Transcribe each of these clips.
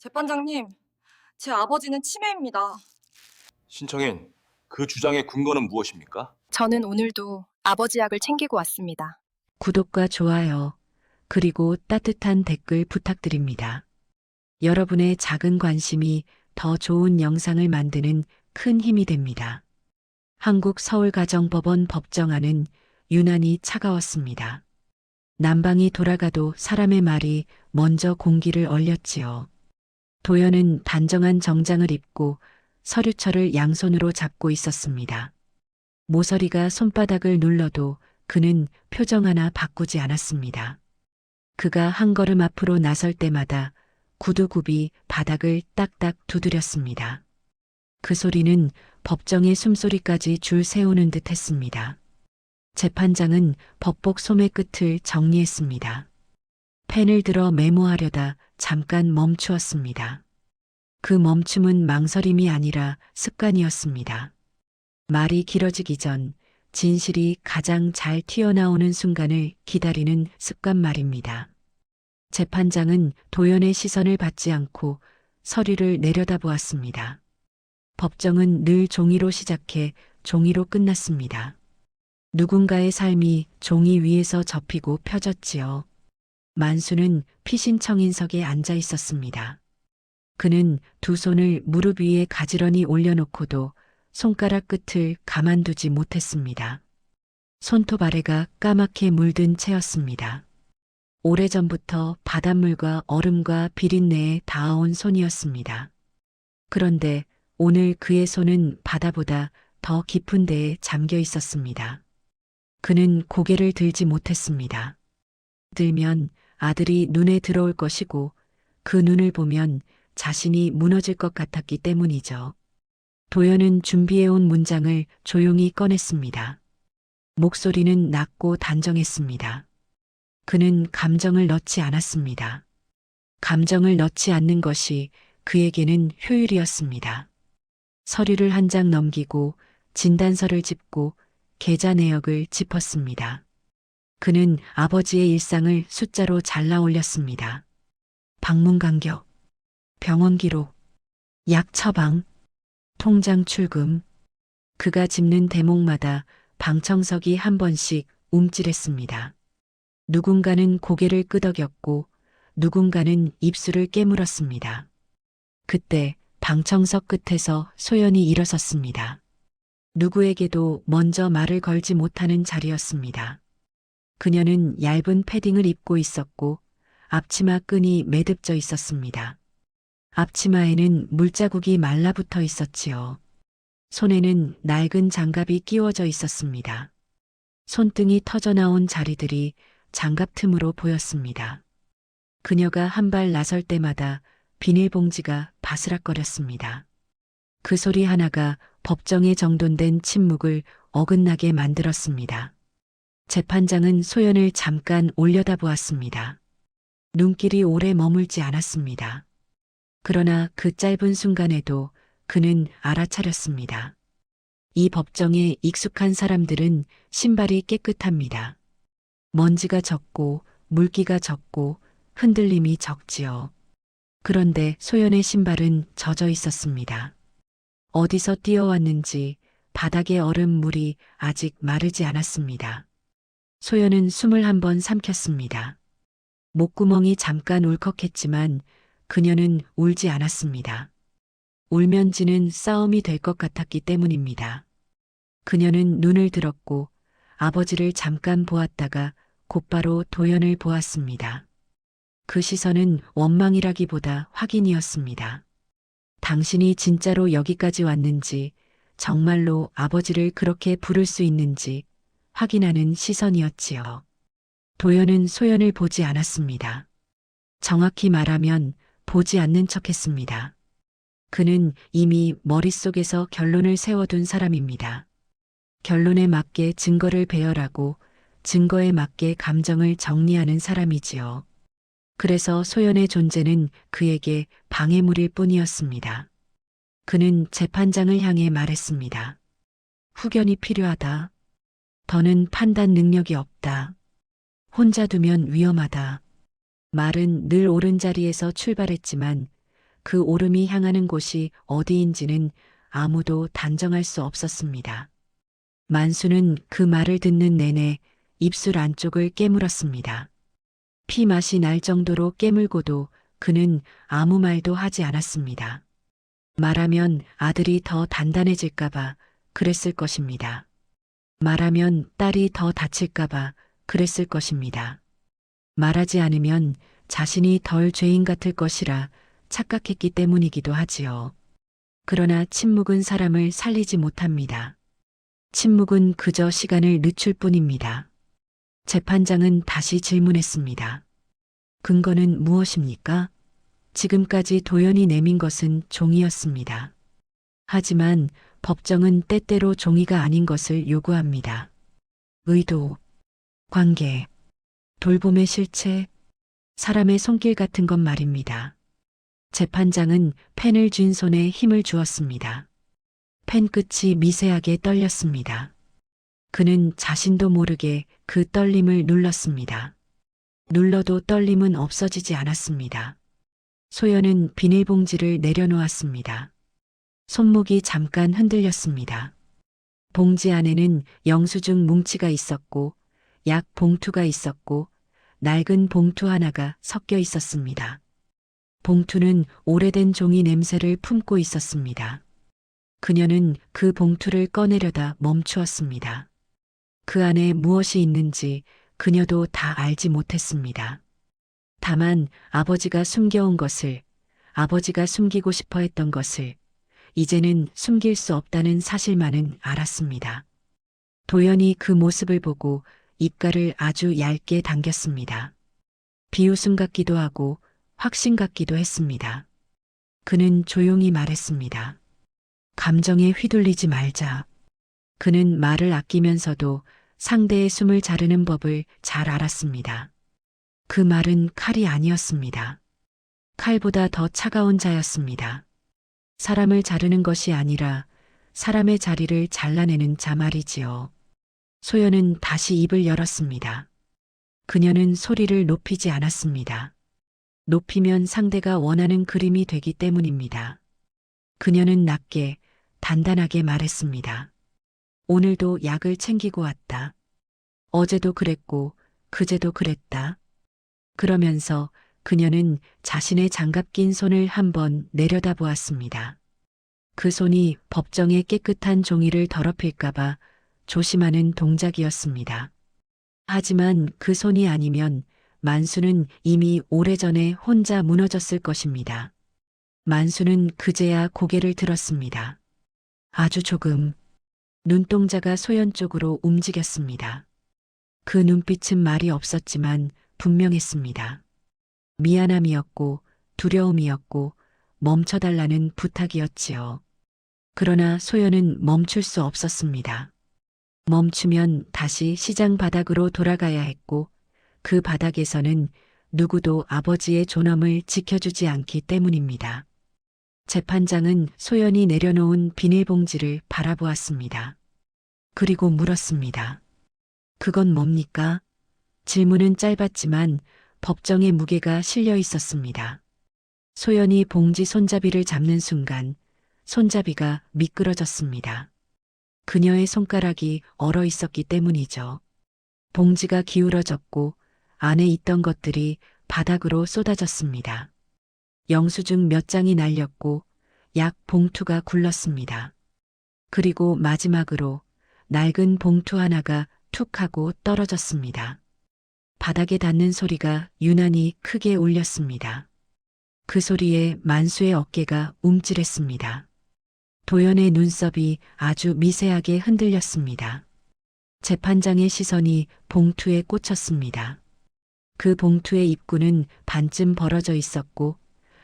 재판장님, 제 아버지는 치매입니다. 신청인, 그 주장의 근거는 무엇입니까? 저는 오늘도 아버지 약을 챙기고 왔습니다. 구독과 좋아요, 그리고 따뜻한 댓글 부탁드립니다. 여러분의 작은 관심이 더 좋은 영상을 만드는 큰 힘이 됩니다. 한국 서울가정법원 법정안은 유난히 차가웠습니다. 난방이 돌아가도 사람의 말이 먼저 공기를 얼렸지요. 도연은 단정한 정장을 입고 서류철을 양손으로 잡고 있었습니다. 모서리가 손바닥을 눌러도 그는 표정 하나 바꾸지 않았습니다. 그가 한 걸음 앞으로 나설 때마다 구두굽이 바닥을 딱딱 두드렸습니다. 그 소리는 법정의 숨소리까지 줄 세우는 듯 했습니다. 재판장은 법복 소매 끝을 정리했습니다. 펜을 들어 메모하려다 잠깐 멈추었습니다. 그 멈춤은 망설임이 아니라 습관이었습니다. 말이 길어지기 전 진실이 가장 잘 튀어나오는 순간을 기다리는 습관 말입니다. 재판장은 도연의 시선을 받지 않고 서류를 내려다보았습니다. 법정은 늘 종이로 시작해 종이로 끝났습니다. 누군가의 삶이 종이 위에서 접히고 펴졌지요. 만수는 피신청인석에 앉아 있었습니다. 그는 두 손을 무릎 위에 가지런히 올려놓고도 손가락 끝을 가만두지 못했습니다. 손톱 아래가 까맣게 물든 채였습니다. 오래전부터 바닷물과 얼음과 비린내에 닿아온 손이었습니다. 그런데 오늘 그의 손은 바다보다 더 깊은 데에 잠겨 있었습니다. 그는 고개를 들지 못했습니다. 들면 아들이 눈에 들어올 것이고 그 눈을 보면 자신이 무너질 것 같았기 때문이죠. 도연은 준비해온 문장을 조용히 꺼냈습니다. 목소리는 낮고 단정했습니다. 그는 감정을 넣지 않았습니다. 감정을 넣지 않는 것이 그에게는 효율이었습니다. 서류를 한 장 넘기고 진단서를 짚고 계좌 내역을 짚었습니다. 그는 아버지의 일상을 숫자로 잘라 올렸습니다. 방문 간격, 병원 기록, 약 처방, 통장 출금. 그가 짚는 대목마다 방청석이 한 번씩 움찔했습니다. 누군가는 고개를 끄덕였고 누군가는 입술을 깨물었습니다. 그때 방청석 끝에서 소연이 일어섰습니다. 누구에게도 먼저 말을 걸지 못하는 자리였습니다. 그녀는 얇은 패딩을 입고 있었고 앞치마 끈이 매듭져 있었습니다. 앞치마에는 물자국이 말라붙어 있었지요. 손에는 낡은 장갑이 끼워져 있었습니다. 손등이 터져나온 자리들이 장갑 틈으로 보였습니다. 그녀가 한 발 나설 때마다 비닐봉지가 바스락거렸습니다. 그 소리 하나가 법정에 정돈된 침묵을 어긋나게 만들었습니다. 재판장은 소연을 잠깐 올려다보았습니다. 눈길이 오래 머물지 않았습니다. 그러나 그 짧은 순간에도 그는 알아차렸습니다. 이 법정에 익숙한 사람들은 신발이 깨끗합니다. 먼지가 적고 물기가 적고 흔들림이 적지요. 그런데 소연의 신발은 젖어 있었습니다. 어디서 뛰어왔는지 바닥의 얼음물이 아직 마르지 않았습니다. 소연은 숨을 한 번 삼켰습니다. 목구멍이 잠깐 울컥했지만 그녀는 울지 않았습니다. 울면 지는 싸움이 될 것 같았기 때문입니다. 그녀는 눈을 들었고 아버지를 잠깐 보았다가 곧바로 도연을 보았습니다. 그 시선은 원망이라기보다 확인이었습니다. 당신이 진짜로 여기까지 왔는지, 정말로 아버지를 그렇게 부를 수 있는지 확인하는 시선이었지요. 도연은 소연을 보지 않았습니다. 정확히 말하면 보지 않는 척했습니다. 그는 이미 머릿속에서 결론을 세워둔 사람입니다. 결론에 맞게 증거를 배열하고 증거에 맞게 감정을 정리하는 사람이지요. 그래서 소연의 존재는 그에게 방해물일 뿐이었습니다. 그는 재판장을 향해 말했습니다. 후견이 필요하다. 더는 판단 능력이 없다. 혼자 두면 위험하다. 말은 늘 옳은 자리에서 출발했지만 그 오름이 향하는 곳이 어디인지는 아무도 단정할 수 없었습니다. 만수는 그 말을 듣는 내내 입술 안쪽을 깨물었습니다. 피 맛이 날 정도로 깨물고도 그는 아무 말도 하지 않았습니다. 말하면 아들이 더 단단해질까봐 그랬을 것입니다. 말하면 딸이 더 다칠까봐 그랬을 것입니다. 말하지 않으면 자신이 덜 죄인 같을 것이라 착각했기 때문이기도 하지요. 그러나 침묵은 사람을 살리지 못합니다. 침묵은 그저 시간을 늦출 뿐입니다. 재판장은 다시 질문했습니다. 근거는 무엇입니까? 지금까지 도연이 내민 것은 종이였습니다. 하지만 법정은 때때로 종이가 아닌 것을 요구합니다. 의도, 관계, 돌봄의 실체, 사람의 손길 같은 것 말입니다. 재판장은 펜을 쥔 손에 힘을 주었습니다. 펜 끝이 미세하게 떨렸습니다. 그는 자신도 모르게 그 떨림을 눌렀습니다. 눌러도 떨림은 없어지지 않았습니다. 소연은 비닐봉지를 내려놓았습니다. 손목이 잠깐 흔들렸습니다. 봉지 안에는 영수증 뭉치가 있었고 약 봉투가 있었고 낡은 봉투 하나가 섞여 있었습니다. 봉투는 오래된 종이 냄새를 품고 있었습니다. 그녀는 그 봉투를 꺼내려다 멈추었습니다. 그 안에 무엇이 있는지 그녀도 다 알지 못했습니다. 다만 아버지가 숨겨온 것을, 아버지가 숨기고 싶어 했던 것을 이제는 숨길 수 없다는 사실만은 알았습니다. 도연이 그 모습을 보고 입가를 아주 얇게 당겼습니다. 비웃음 같기도 하고 확신 같기도 했습니다. 그는 조용히 말했습니다. 감정에 휘둘리지 말자. 그는 말을 아끼면서도 상대의 숨을 자르는 법을 잘 알았습니다. 그 말은 칼이 아니었습니다. 칼보다 더 차가운 자였습니다. 사람을 자르는 것이 아니라 사람의 자리를 잘라내는 자 말이지요. 소연은 다시 입을 열었습니다. 그녀는 소리를 높이지 않았습니다. 높이면 상대가 원하는 그림이 되기 때문입니다. 그녀는 낮게, 단단하게 말했습니다. 오늘도 약을 챙기고 왔다. 어제도 그랬고, 그제도 그랬다. 그러면서 그녀는 자신의 장갑 낀 손을 한번 내려다보았습니다. 그 손이 법정의 깨끗한 종이를 더럽힐까봐 조심하는 동작이었습니다. 하지만 그 손이 아니면 만수는 이미 오래전에 혼자 무너졌을 것입니다. 만수는 그제야 고개를 들었습니다. 아주 조금. 눈동자가 소연 쪽으로 움직였습니다. 그 눈빛은 말이 없었지만 분명했습니다. 미안함이었고 두려움이었고 멈춰달라는 부탁이었지요. 그러나 소연은 멈출 수 없었습니다. 멈추면 다시 시장 바닥으로 돌아가야 했고 그 바닥에서는 누구도 아버지의 존엄을 지켜주지 않기 때문입니다. 재판장은 소연이 내려놓은 비닐봉지를 바라보았습니다. 그리고 물었습니다. 그건 뭡니까? 질문은 짧았지만 법정의 무게가 실려 있었습니다. 소연이 봉지 손잡이를 잡는 순간 손잡이가 미끄러졌습니다. 그녀의 손가락이 얼어 있었기 때문이죠. 봉지가 기울어졌고 안에 있던 것들이 바닥으로 쏟아졌습니다. 영수증 몇 장이 날렸고 약 봉투가 굴렀습니다. 그리고 마지막으로 낡은 봉투 하나가 툭 하고 떨어졌습니다. 바닥에 닿는 소리가 유난히 크게 울렸습니다. 그 소리에 만수의 어깨가 움찔했습니다. 도연의 눈썹이 아주 미세하게 흔들렸습니다. 재판장의 시선이 봉투에 꽂혔습니다. 그 봉투의 입구는 반쯤 벌어져 있었고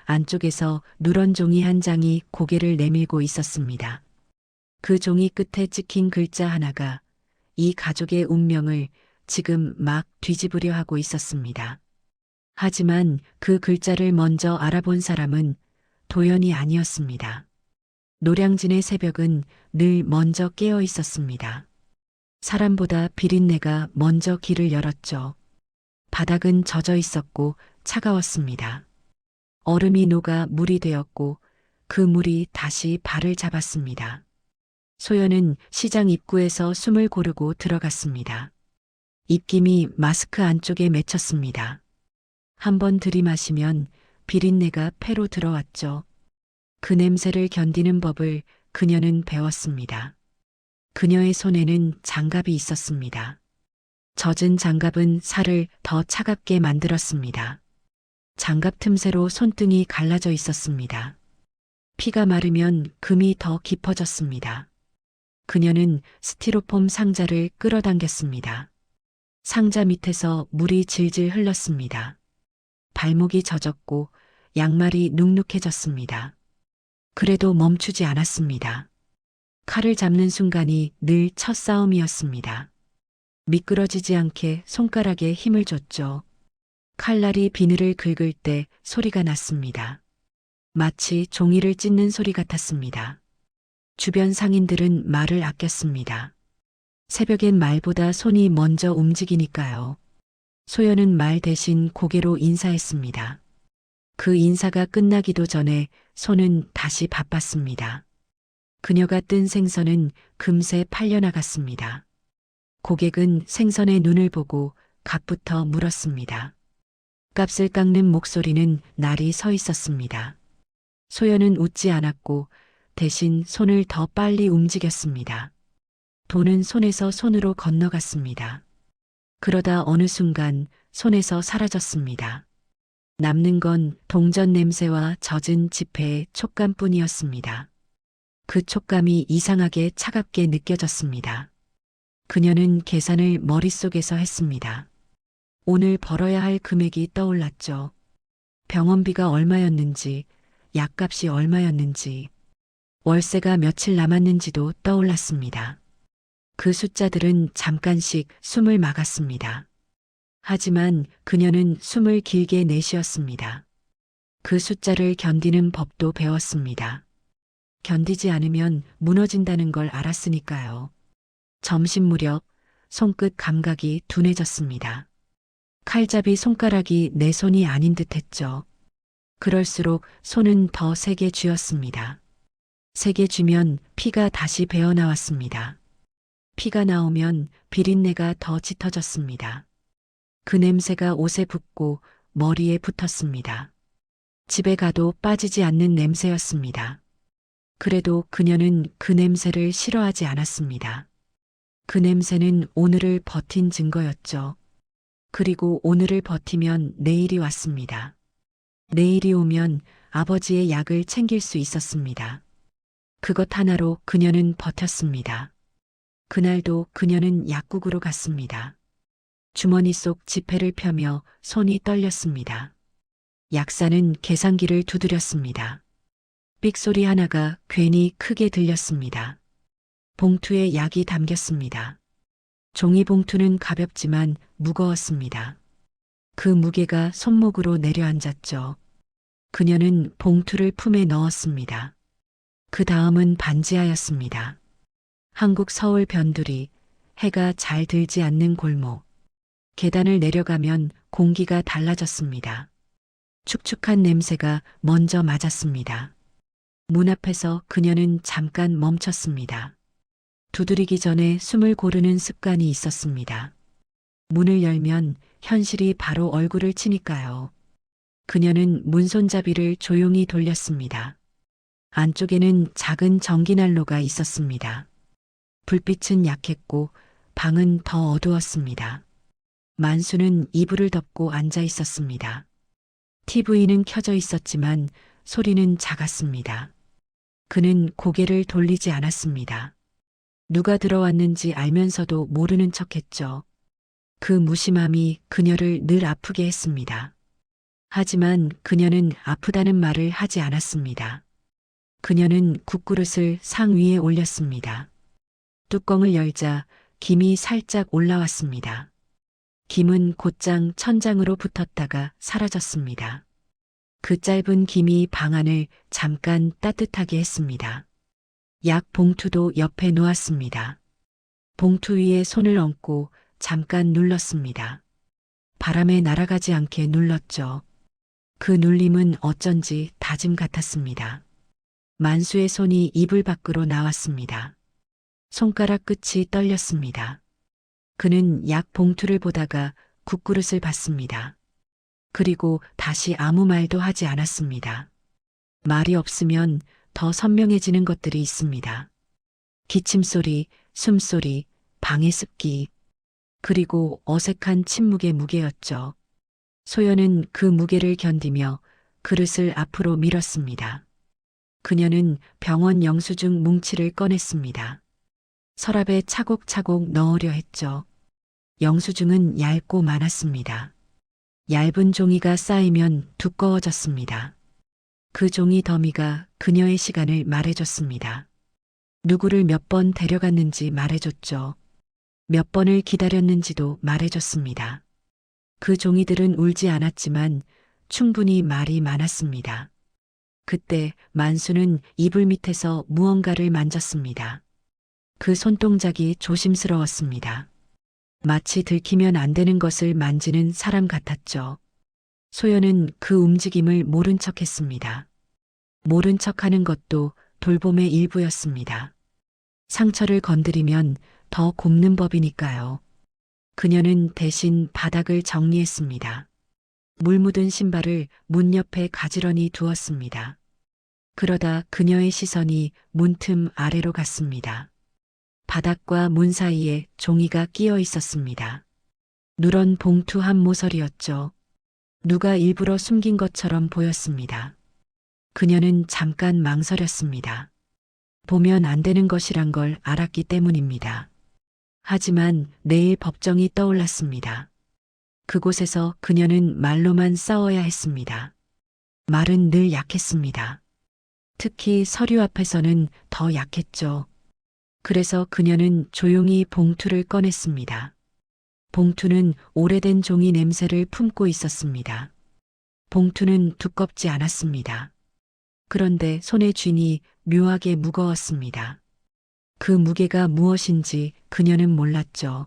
안쪽에서 누런 종이 한 장이 고개를 내밀고 있었습니다. 그 종이 끝에 찍힌 글자 하나가 이 가족의 운명을 지금 막 뒤집으려 하고 있었습니다. 하지만 그 글자를 먼저 알아본 사람은 도연이 아니었습니다. 노량진의 새벽은 늘 먼저 깨어 있었습니다. 사람보다 비린내가 먼저 길을 열었죠. 바닥은 젖어 있었고 차가웠습니다. 얼음이 녹아 물이 되었고 그 물이 다시 발을 잡았습니다. 소연은 시장 입구에서 숨을 고르고 들어갔습니다. 입김이 마스크 안쪽에 맺혔습니다. 한번 들이마시면 비린내가 폐로 들어왔죠. 그 냄새를 견디는 법을 그녀는 배웠습니다. 그녀의 손에는 장갑이 있었습니다. 젖은 장갑은 살을 더 차갑게 만들었습니다. 장갑 틈새로 손등이 갈라져 있었습니다. 피가 마르면 금이 더 깊어졌습니다. 그녀는 스티로폼 상자를 끌어당겼습니다. 상자 밑에서 물이 질질 흘렀습니다. 발목이 젖었고 양말이 눅눅해졌습니다. 그래도 멈추지 않았습니다. 칼을 잡는 순간이 늘 첫 싸움이었습니다. 미끄러지지 않게 손가락에 힘을 줬죠. 칼날이 비늘을 긁을 때 소리가 났습니다. 마치 종이를 찢는 소리 같았습니다. 주변 상인들은 말을 아꼈습니다. 새벽엔 말보다 손이 먼저 움직이니까요. 소연은 말 대신 고개로 인사했습니다. 그 인사가 끝나기도 전에 손은 다시 바빴습니다. 그녀가 뜬 생선은 금세 팔려나갔습니다. 고객은 생선의 눈을 보고 값부터 물었습니다. 값을 깎는 목소리는 날이 서 있었습니다. 소연은 웃지 않았고 대신 손을 더 빨리 움직였습니다. 돈은 손에서 손으로 건너갔습니다. 그러다 어느 순간 손에서 사라졌습니다. 남는 건 동전 냄새와 젖은 지폐의 촉감뿐이었습니다. 그 촉감이 이상하게 차갑게 느껴졌습니다. 그녀는 계산을 머릿속에서 했습니다. 오늘 벌어야 할 금액이 떠올랐죠. 병원비가 얼마였는지, 약값이 얼마였는지, 월세가 며칠 남았는지도 떠올랐습니다. 그 숫자들은 잠깐씩 숨을 막았습니다. 하지만 그녀는 숨을 길게 내쉬었습니다. 그 숫자를 견디는 법도 배웠습니다. 견디지 않으면 무너진다는 걸 알았으니까요. 점심 무렵 손끝 감각이 둔해졌습니다. 칼잡이 손가락이 내 손이 아닌 듯 했죠. 그럴수록 손은 더 세게 쥐었습니다. 세게 쥐면 피가 다시 배어나왔습니다. 피가 나오면 비린내가 더 짙어졌습니다. 그 냄새가 옷에 붙고 머리에 붙었습니다. 집에 가도 빠지지 않는 냄새였습니다. 그래도 그녀는 그 냄새를 싫어하지 않았습니다. 그 냄새는 오늘을 버틴 증거였죠. 그리고 오늘을 버티면 내일이 왔습니다. 내일이 오면 아버지의 약을 챙길 수 있었습니다. 그것 하나로 그녀는 버텼습니다. 그날도 그녀는 약국으로 갔습니다. 주머니 속 지폐를 펴며 손이 떨렸습니다. 약사는 계산기를 두드렸습니다. 삑소리 하나가 괜히 크게 들렸습니다. 봉투에 약이 담겼습니다. 종이 봉투는 가볍지만 무거웠습니다. 그 무게가 손목으로 내려앉았죠. 그녀는 봉투를 품에 넣었습니다. 그 다음은 반지하였습니다. 한국 서울 변두리, 해가 잘 들지 않는 골목. 계단을 내려가면 공기가 달라졌습니다. 축축한 냄새가 먼저 맞았습니다. 문 앞에서 그녀는 잠깐 멈췄습니다. 두드리기 전에 숨을 고르는 습관이 있었습니다. 문을 열면 현실이 바로 얼굴을 치니까요. 그녀는 문손잡이를 조용히 돌렸습니다. 안쪽에는 작은 전기난로가 있었습니다. 불빛은 약했고 방은 더 어두웠습니다. 만수는 이불을 덮고 앉아 있었습니다. TV는 켜져 있었지만 소리는 작았습니다. 그는 고개를 돌리지 않았습니다. 누가 들어왔는지 알면서도 모르는 척했죠. 그 무심함이 그녀를 늘 아프게 했습니다. 하지만 그녀는 아프다는 말을 하지 않았습니다. 그녀는 국그릇을 상 위에 올렸습니다. 뚜껑을 열자 김이 살짝 올라왔습니다. 김은 곧장 천장으로 붙었다가 사라졌습니다. 그 짧은 김이 방안을 잠깐 따뜻하게 했습니다. 약 봉투도 옆에 놓았습니다. 봉투 위에 손을 얹고 잠깐 눌렀습니다. 바람에 날아가지 않게 눌렀죠. 그 눌림은 어쩐지 다짐 같았습니다. 만수의 손이 이불 밖으로 나왔습니다. 손가락 끝이 떨렸습니다. 그는 약 봉투를 보다가 국그릇을 봤습니다. 그리고 다시 아무 말도 하지 않았습니다. 말이 없으면 더 선명해지는 것들이 있습니다. 기침소리, 숨소리, 방의 습기, 그리고 어색한 침묵의 무게였죠. 소연은 그 무게를 견디며 그릇을 앞으로 밀었습니다. 그녀는 병원 영수증 뭉치를 꺼냈습니다. 서랍에 차곡차곡 넣으려 했죠. 영수증은 얇고 많았습니다. 얇은 종이가 쌓이면 두꺼워졌습니다. 그 종이 더미가 그녀의 시간을 말해줬습니다. 누구를 몇 번 데려갔는지 말해줬죠. 몇 번을 기다렸는지도 말해줬습니다. 그 종이들은 울지 않았지만 충분히 말이 많았습니다. 그때 만수는 이불 밑에서 무언가를 만졌습니다. 그 손동작이 조심스러웠습니다. 마치 들키면 안 되는 것을 만지는 사람 같았죠. 소연은 그 움직임을 모른 척 했습니다. 모른 척 하는 것도 돌봄의 일부였습니다. 상처를 건드리면 더 곱는 법이니까요. 그녀는 대신 바닥을 정리했습니다. 물 묻은 신발을 문 옆에 가지런히 두었습니다. 그러다 그녀의 시선이 문틈 아래로 갔습니다. 바닥과 문 사이에 종이가 끼어 있었습니다. 누런 봉투 한 모서리였죠. 누가 일부러 숨긴 것처럼 보였습니다. 그녀는 잠깐 망설였습니다. 보면 안 되는 것이란 걸 알았기 때문입니다. 하지만 내일 법정이 떠올랐습니다. 그곳에서 그녀는 말로만 싸워야 했습니다. 말은 늘 약했습니다. 특히 서류 앞에서는 더 약했죠. 그래서 그녀는 조용히 봉투를 꺼냈습니다. 봉투는 오래된 종이 냄새를 품고 있었습니다. 봉투는 두껍지 않았습니다. 그런데 손의 쥔이 묘하게 무거웠습니다. 그 무게가 무엇인지 그녀는 몰랐죠.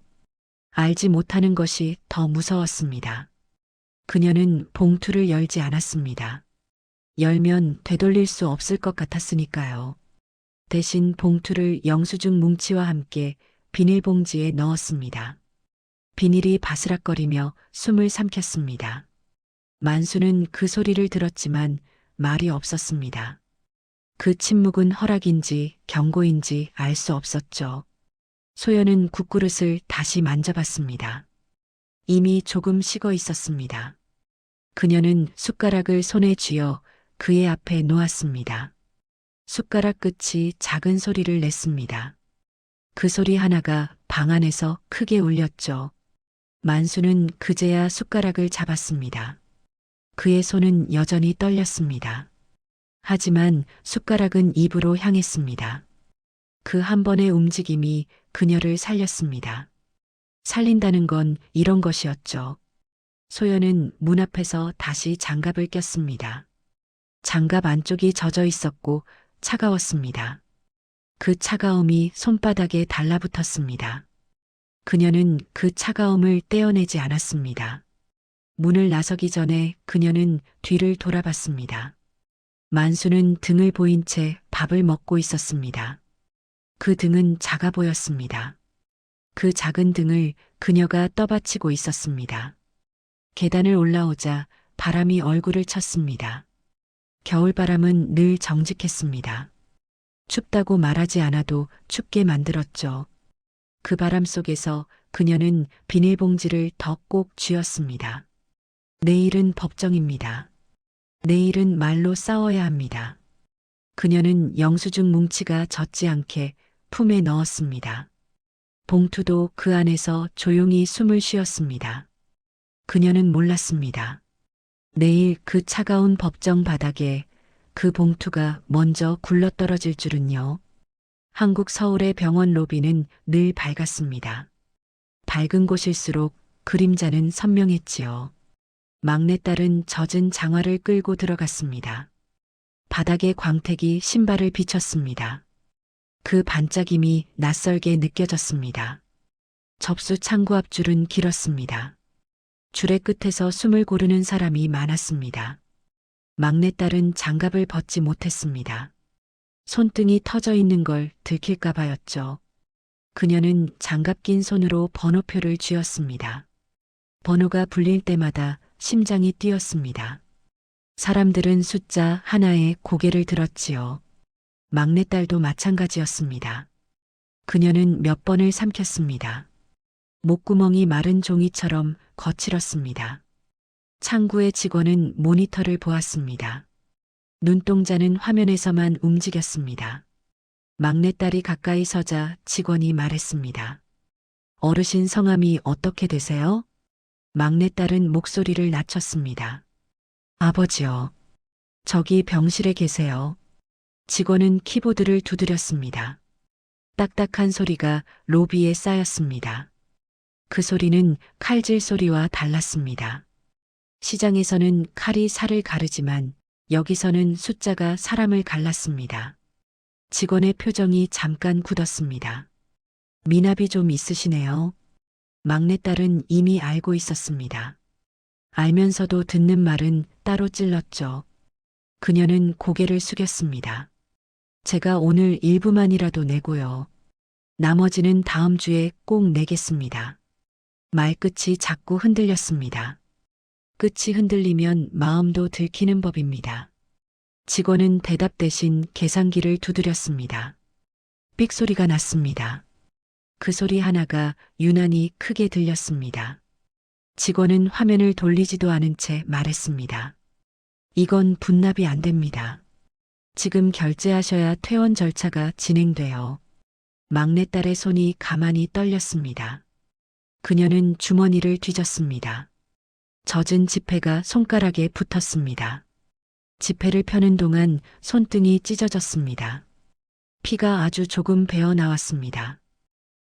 알지 못하는 것이 더 무서웠습니다. 그녀는 봉투를 열지 않았습니다. 열면 되돌릴 수 없을 것 같았으니까요. 대신 봉투를 영수증 뭉치와 함께 비닐봉지에 넣었습니다. 비닐이 바스락거리며 숨을 삼켰습니다. 만수는 그 소리를 들었지만 말이 없었습니다. 그 침묵은 허락인지 경고인지 알 수 없었죠. 소연은 국그릇을 다시 만져봤습니다. 이미 조금 식어 있었습니다. 그녀는 숟가락을 손에 쥐어 그의 앞에 놓았습니다. 숟가락 끝이 작은 소리를 냈습니다. 그 소리 하나가 방 안에서 크게 울렸죠. 만수는 그제야 숟가락을 잡았습니다. 그의 손은 여전히 떨렸습니다. 하지만 숟가락은 입으로 향했습니다. 그 한 번의 움직임이 그녀를 살렸습니다. 살린다는 건 이런 것이었죠. 소연은 문 앞에서 다시 장갑을 꼈습니다. 장갑 안쪽이 젖어 있었고 차가웠습니다. 그 차가움이 손바닥에 달라붙었습니다. 그녀는 그 차가움을 떼어내지 않았습니다. 문을 나서기 전에 그녀는 뒤를 돌아봤습니다. 만수는 등을 보인 채 밥을 먹고 있었습니다. 그 등은 작아 보였습니다. 그 작은 등을 그녀가 떠받치고 있었습니다. 계단을 올라오자 바람이 얼굴을 쳤습니다. 겨울바람은 늘 정직했습니다. 춥다고 말하지 않아도 춥게 만들었죠. 그 바람 속에서 그녀는 비닐봉지를 더 꼭 쥐었습니다. 내일은 법정입니다. 내일은 말로 싸워야 합니다. 그녀는 영수증 뭉치가 젖지 않게 품에 넣었습니다. 봉투도 그 안에서 조용히 숨을 쉬었습니다. 그녀는 몰랐습니다. 내일 그 차가운 법정 바닥에 그 봉투가 먼저 굴러떨어질 줄은요. 한국 서울의 병원 로비는 늘 밝았습니다. 밝은 곳일수록 그림자는 선명했지요. 막내딸은 젖은 장화를 끌고 들어갔습니다. 바닥에 광택이 신발을 비쳤습니다. 그 반짝임이 낯설게 느껴졌습니다. 접수 창구 앞 줄은 길었습니다. 줄의 끝에서 숨을 고르는 사람이 많았습니다. 막내딸은 장갑을 벗지 못했습니다. 손등이 터져 있는 걸 들킬까 봐였죠. 그녀는 장갑 낀 손으로 번호표를 쥐었습니다. 번호가 불릴 때마다 심장이 뛰었습니다. 사람들은 숫자 하나에 고개를 들었지요. 막내딸도 마찬가지였습니다. 그녀는 몇 번을 삼켰습니다. 목구멍이 마른 종이처럼 거칠었습니다. 창구의 직원은 모니터를 보았습니다. 눈동자는 화면에서만 움직였습니다. 막내딸이 가까이 서자 직원이 말했습니다. 어르신 성함이 어떻게 되세요? 막내딸은 목소리를 낮췄습니다. 아버지요. 저기 병실에 계세요. 직원은 키보드를 두드렸습니다. 딱딱한 소리가 로비에 쌓였습니다. 그 소리는 칼질 소리와 달랐습니다. 시장에서는 칼이 살을 가르지만 여기서는 숫자가 사람을 갈랐습니다. 직원의 표정이 잠깐 굳었습니다. 미납이 좀 있으시네요. 막내딸은 이미 알고 있었습니다. 알면서도 듣는 말은 따로 찔렀죠. 그녀는 고개를 숙였습니다. 제가 오늘 일부만이라도 내고요. 나머지는 다음 주에 꼭 내겠습니다. 말끝이 자꾸 흔들렸습니다. 끝이 흔들리면 마음도 들키는 법입니다. 직원은 대답 대신 계산기를 두드렸습니다. 삑 소리가 났습니다. 그 소리 하나가 유난히 크게 들렸습니다. 직원은 화면을 돌리지도 않은 채 말했습니다. 이건 분납이 안 됩니다. 지금 결제하셔야 퇴원 절차가 진행돼요. 막내딸의 손이 가만히 떨렸습니다. 그녀는 주머니를 뒤졌습니다. 젖은 지폐가 손가락에 붙었습니다. 지폐를 펴는 동안 손등이 찢어졌습니다. 피가 아주 조금 배어 나왔습니다.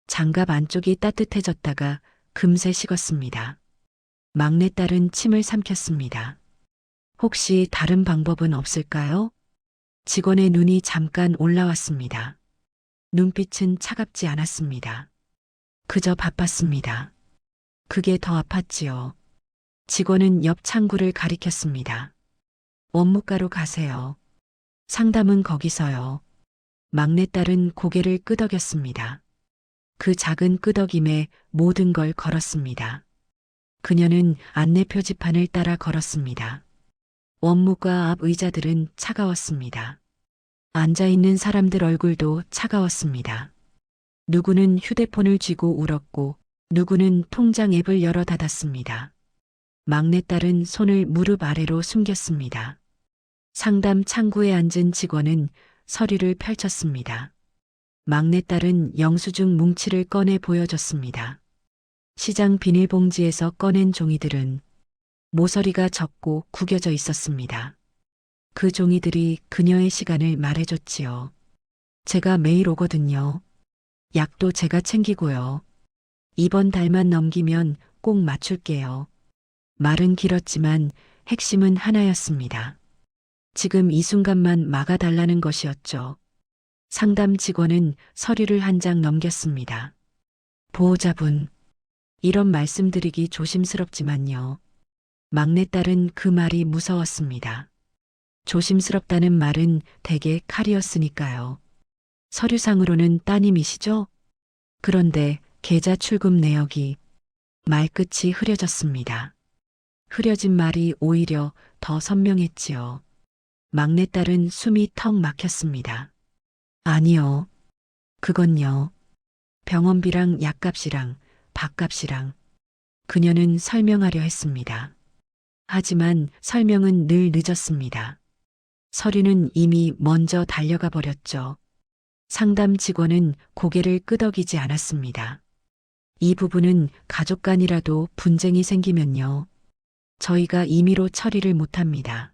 장갑 안쪽이 따뜻해졌다가 금세 식었습니다. 막내딸은 침을 삼켰습니다. 혹시 다른 방법은 없을까요? 직원의 눈이 잠깐 올라왔습니다. 눈빛은 차갑지 않았습니다. 그저 바빴습니다. 그게 더 아팠지요. 직원은 옆 창구를 가리켰습니다. 원무과로 가세요. 상담은 거기서요. 막내딸은 고개를 끄덕였습니다. 그 작은 끄덕임에 모든 걸 걸었습니다. 그녀는 안내 표지판을 따라 걸었습니다. 원무과 앞 의자들은 차가웠습니다. 앉아있는 사람들 얼굴도 차가웠습니다. 누구는 휴대폰을 쥐고 울었고 누구는 통장 앱을 열어 닫았습니다. 막내딸은 손을 무릎 아래로 숨겼습니다. 상담 창구에 앉은 직원은 서류를 펼쳤습니다. 막내딸은 영수증 뭉치를 꺼내 보여줬습니다. 시장 비닐봉지에서 꺼낸 종이들은 모서리가 적고 구겨져 있었습니다. 그 종이들이 그녀의 시간을 말해줬지요. 제가 매일 오거든요. 약도 제가 챙기고요. 이번 달만 넘기면 꼭 맞출게요. 말은 길었지만 핵심은 하나였습니다. 지금 이 순간만 막아달라는 것이었죠. 상담 직원은 서류를 한 장 넘겼습니다. 보호자분, 이런 말씀드리기 조심스럽지만요. 막내딸은 그 말이 무서웠습니다. 조심스럽다는 말은 대개 칼이었으니까요. 서류상으로는 따님이시죠? 그런데 계좌 출금 내역이 말끝이 흐려졌습니다. 흐려진 말이 오히려 더 선명했지요. 막내딸은 숨이 턱 막혔습니다. 아니요. 그건요. 병원비랑 약값이랑 밥값이랑. 그녀는 설명하려 했습니다. 하지만 설명은 늘 늦었습니다. 서류는 이미 먼저 달려가 버렸죠. 상담 직원은 고개를 끄덕이지 않았습니다. 이 부분은 가족 간이라도 분쟁이 생기면요. 저희가 임의로 처리를 못합니다.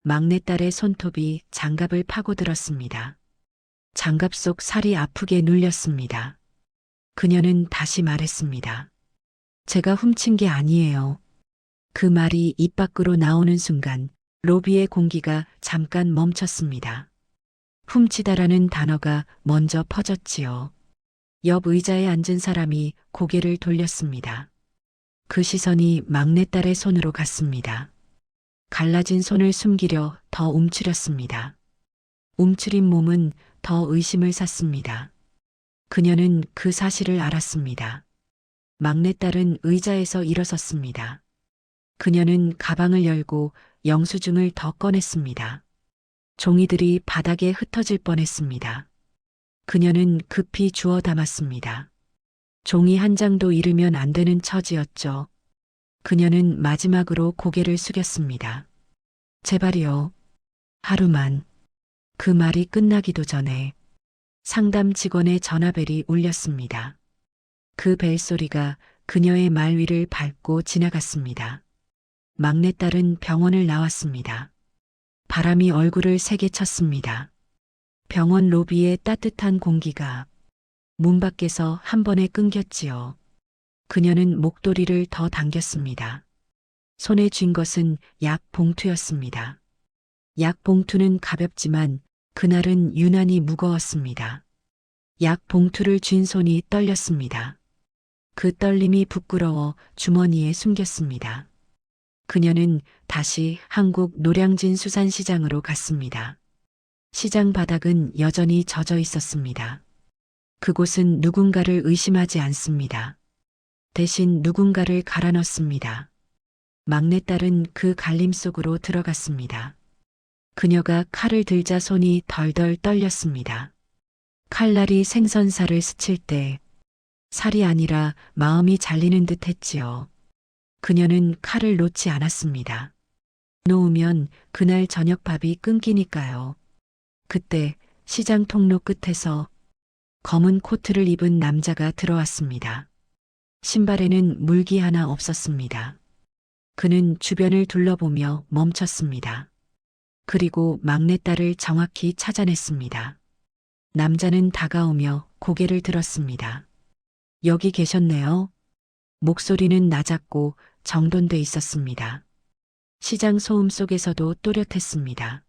막내딸의 손톱이 장갑을 파고들었습니다. 장갑 속 살이 아프게 눌렸습니다. 그녀는 다시 말했습니다. 제가 훔친 게 아니에요. 그 말이 입 밖으로 나오는 순간 로비의 공기가 잠깐 멈췄습니다. 훔치다라는 단어가 먼저 퍼졌지요. 옆 의자에 앉은 사람이 고개를 돌렸습니다. 그 시선이 막내딸의 손으로 갔습니다. 갈라진 손을 숨기려 더 움츠렸습니다. 움츠린 몸은 더 의심을 샀습니다. 그녀는 그 사실을 알았습니다. 막내딸은 의자에서 일어섰습니다. 그녀는 가방을 열고 영수증을 더 꺼냈습니다. 종이들이 바닥에 흩어질 뻔했습니다. 그녀는 급히 주워 담았습니다. 종이 한 장도 잃으면 안 되는 처지였죠. 그녀는 마지막으로 고개를 숙였습니다. 제발이요. 하루만. 그 말이 끝나기도 전에 상담 직원의 전화벨이 울렸습니다. 그 벨소리가 그녀의 말 위를 밟고 지나갔습니다. 막내딸은 병원을 나왔습니다. 바람이 얼굴을 세게 쳤습니다. 병원 로비의 따뜻한 공기가 문 밖에서 한 번에 끊겼지요. 그녀는 목도리를 더 당겼습니다. 손에 쥔 것은 약 봉투였습니다. 약 봉투는 가볍지만 그날은 유난히 무거웠습니다. 약 봉투를 쥔 손이 떨렸습니다. 그 떨림이 부끄러워 주머니에 숨겼습니다. 그녀는 다시 한국 노량진 수산시장으로 갔습니다. 시장 바닥은 여전히 젖어 있었습니다. 그곳은 누군가를 의심하지 않습니다. 대신 누군가를 갈아 넣습니다. 막내딸은 그 갈림 속으로 들어갔습니다. 그녀가 칼을 들자 손이 덜덜 떨렸습니다. 칼날이 생선살을 스칠 때 살이 아니라 마음이 잘리는 듯 했지요. 그녀는 칼을 놓지 않았습니다. 놓으면 그날 저녁밥이 끊기니까요. 그때 시장 통로 끝에서 검은 코트를 입은 남자가 들어왔습니다. 신발에는 물기 하나 없었습니다. 그는 주변을 둘러보며 멈췄습니다. 그리고 막내딸을 정확히 찾아냈습니다. 남자는 다가오며 고개를 들었습니다. 여기 계셨네요. 목소리는 낮았고 정돈돼 있었습니다. 시장 소음 속에서도 또렷했습니다.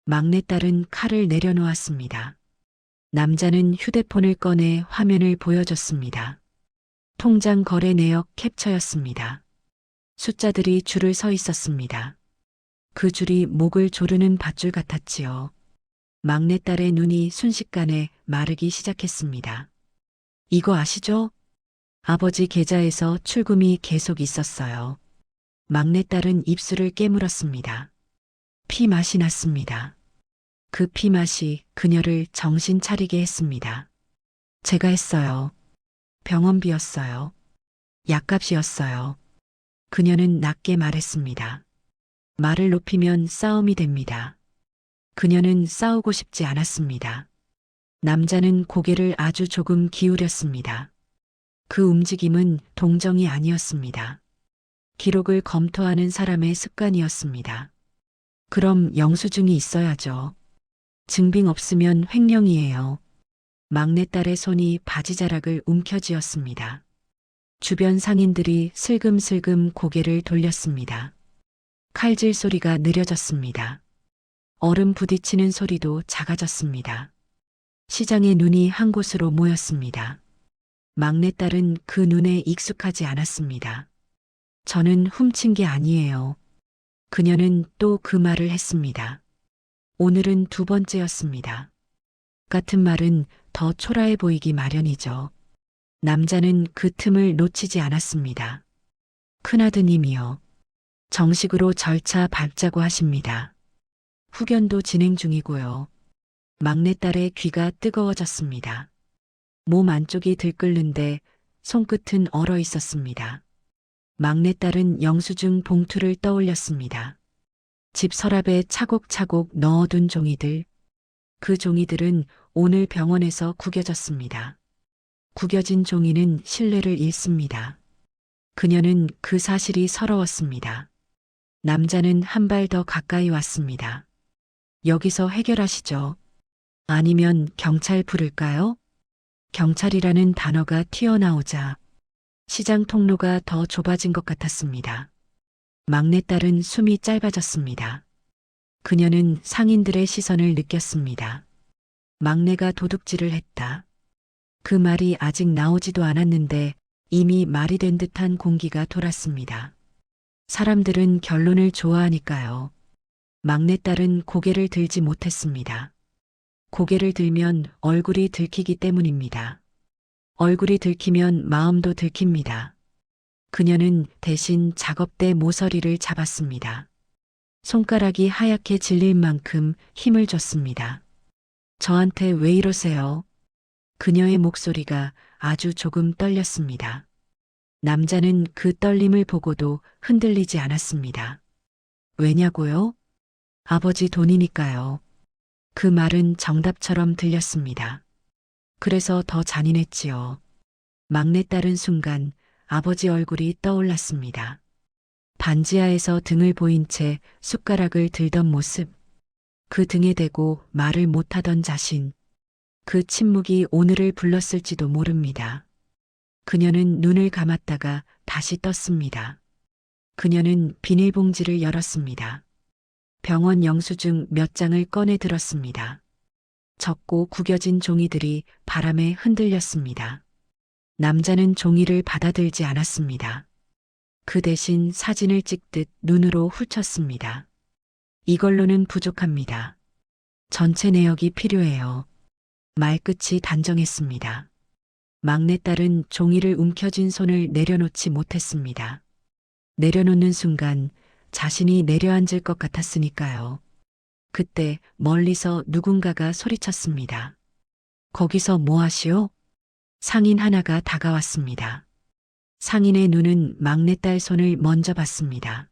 막내딸은 칼을 내려놓았습니다. 남자는 휴대폰을 꺼내 화면을 보여줬습니다. 통장 거래 내역 캡처였습니다. 숫자들이 줄을 서 있었습니다. 그 줄이 목을 조르는 밧줄 같았지요. 막내딸의 눈이 순식간에 마르기 시작했습니다. 이거 아시죠? 아버지 계좌에서 출금이 계속 있었어요. 막내딸은 입술을 깨물었습니다. 피 맛이 났습니다. 그 피 맛이 그녀를 정신 차리게 했습니다. 제가 했어요. 병원비였어요. 약값이었어요. 그녀는 낮게 말했습니다. 말을 높이면 싸움이 됩니다. 그녀는 싸우고 싶지 않았습니다. 남자는 고개를 아주 조금 기울였습니다. 그 움직임은 동정이 아니었습니다. 기록을 검토하는 사람의 습관이었습니다. 그럼 영수증이 있어야죠. 증빙 없으면 횡령이에요. 막내딸의 손이 바지자락을 움켜쥐었습니다. 주변 상인들이 슬금슬금 고개를 돌렸습니다. 칼질 소리가 느려졌습니다. 얼음 부딪히는 소리도 작아졌습니다. 시장의 눈이 한 곳으로 모였습니다. 막내딸은 그 눈에 익숙하지 않았습니다. 저는 훔친 게 아니에요. 그녀는 또 그 말을 했습니다. 오늘은 두 번째였습니다. 같은 말은 더 초라해 보이기 마련이죠. 남자는 그 틈을 놓치지 않았습니다. 큰아드님이요. 정식으로 절차 밟자고 하십니다. 후견도 진행 중이고요. 막내딸의 귀가 뜨거워졌습니다. 몸 안쪽이 들끓는데 손끝은 얼어 있었습니다. 막내딸은 영수증 봉투를 떠올렸습니다. 집 서랍에 차곡차곡 넣어둔 종이들. 그 종이들은 오늘 병원에서 구겨졌습니다. 구겨진 종이는 신뢰를 잃습니다. 그녀는 그 사실이 서러웠습니다. 남자는 한 발 더 가까이 왔습니다. 여기서 해결하시죠. 아니면 경찰 부를까요? 경찰이라는 단어가 튀어나오자 시장 통로가 더 좁아진 것 같았습니다. 막내딸은 숨이 짧아졌습니다. 그녀는 상인들의 시선을 느꼈습니다. 막내가 도둑질을 했다. 그 말이 아직 나오지도 않았는데 이미 말이 된 듯한 공기가 돌았습니다. 사람들은 결론을 좋아하니까요. 막내딸은 고개를 들지 못했습니다. 고개를 들면 얼굴이 들키기 때문입니다. 얼굴이 들키면 마음도 들킵니다. 그녀는 대신 작업대 모서리를 잡았습니다. 손가락이 하얗게 질릴 만큼 힘을 줬습니다. 저한테 왜 이러세요? 그녀의 목소리가 아주 조금 떨렸습니다. 남자는 그 떨림을 보고도 흔들리지 않았습니다. 왜냐고요? 아버지 돈이니까요. 그 말은 정답처럼 들렸습니다. 그래서 더 잔인했지요. 막내딸은 순간 아버지 얼굴이 떠올랐습니다. 반지하에서 등을 보인 채 숟가락을 들던 모습, 그 등에 대고 말을 못하던 자신, 그 침묵이 오늘을 불렀을지도 모릅니다. 그녀는 눈을 감았다가 다시 떴습니다. 그녀는 비닐봉지를 열었습니다. 병원 영수증 몇 장을 꺼내 들었습니다. 적고 구겨진 종이들이 바람에 흔들렸습니다. 남자는 종이를 받아들지 않았습니다. 그 대신 사진을 찍듯 눈으로 훑었습니다. 이걸로는 부족합니다. 전체 내역이 필요해요. 말끝이 단정했습니다. 막내딸은 종이를 움켜쥔 손을 내려놓지 못했습니다. 내려놓는 순간 자신이 내려앉을 것 같았으니까요. 그때 멀리서 누군가가 소리쳤습니다. 거기서 뭐 하시오? 상인 하나가 다가왔습니다. 상인의 눈은 막내딸 손을 먼저 봤습니다.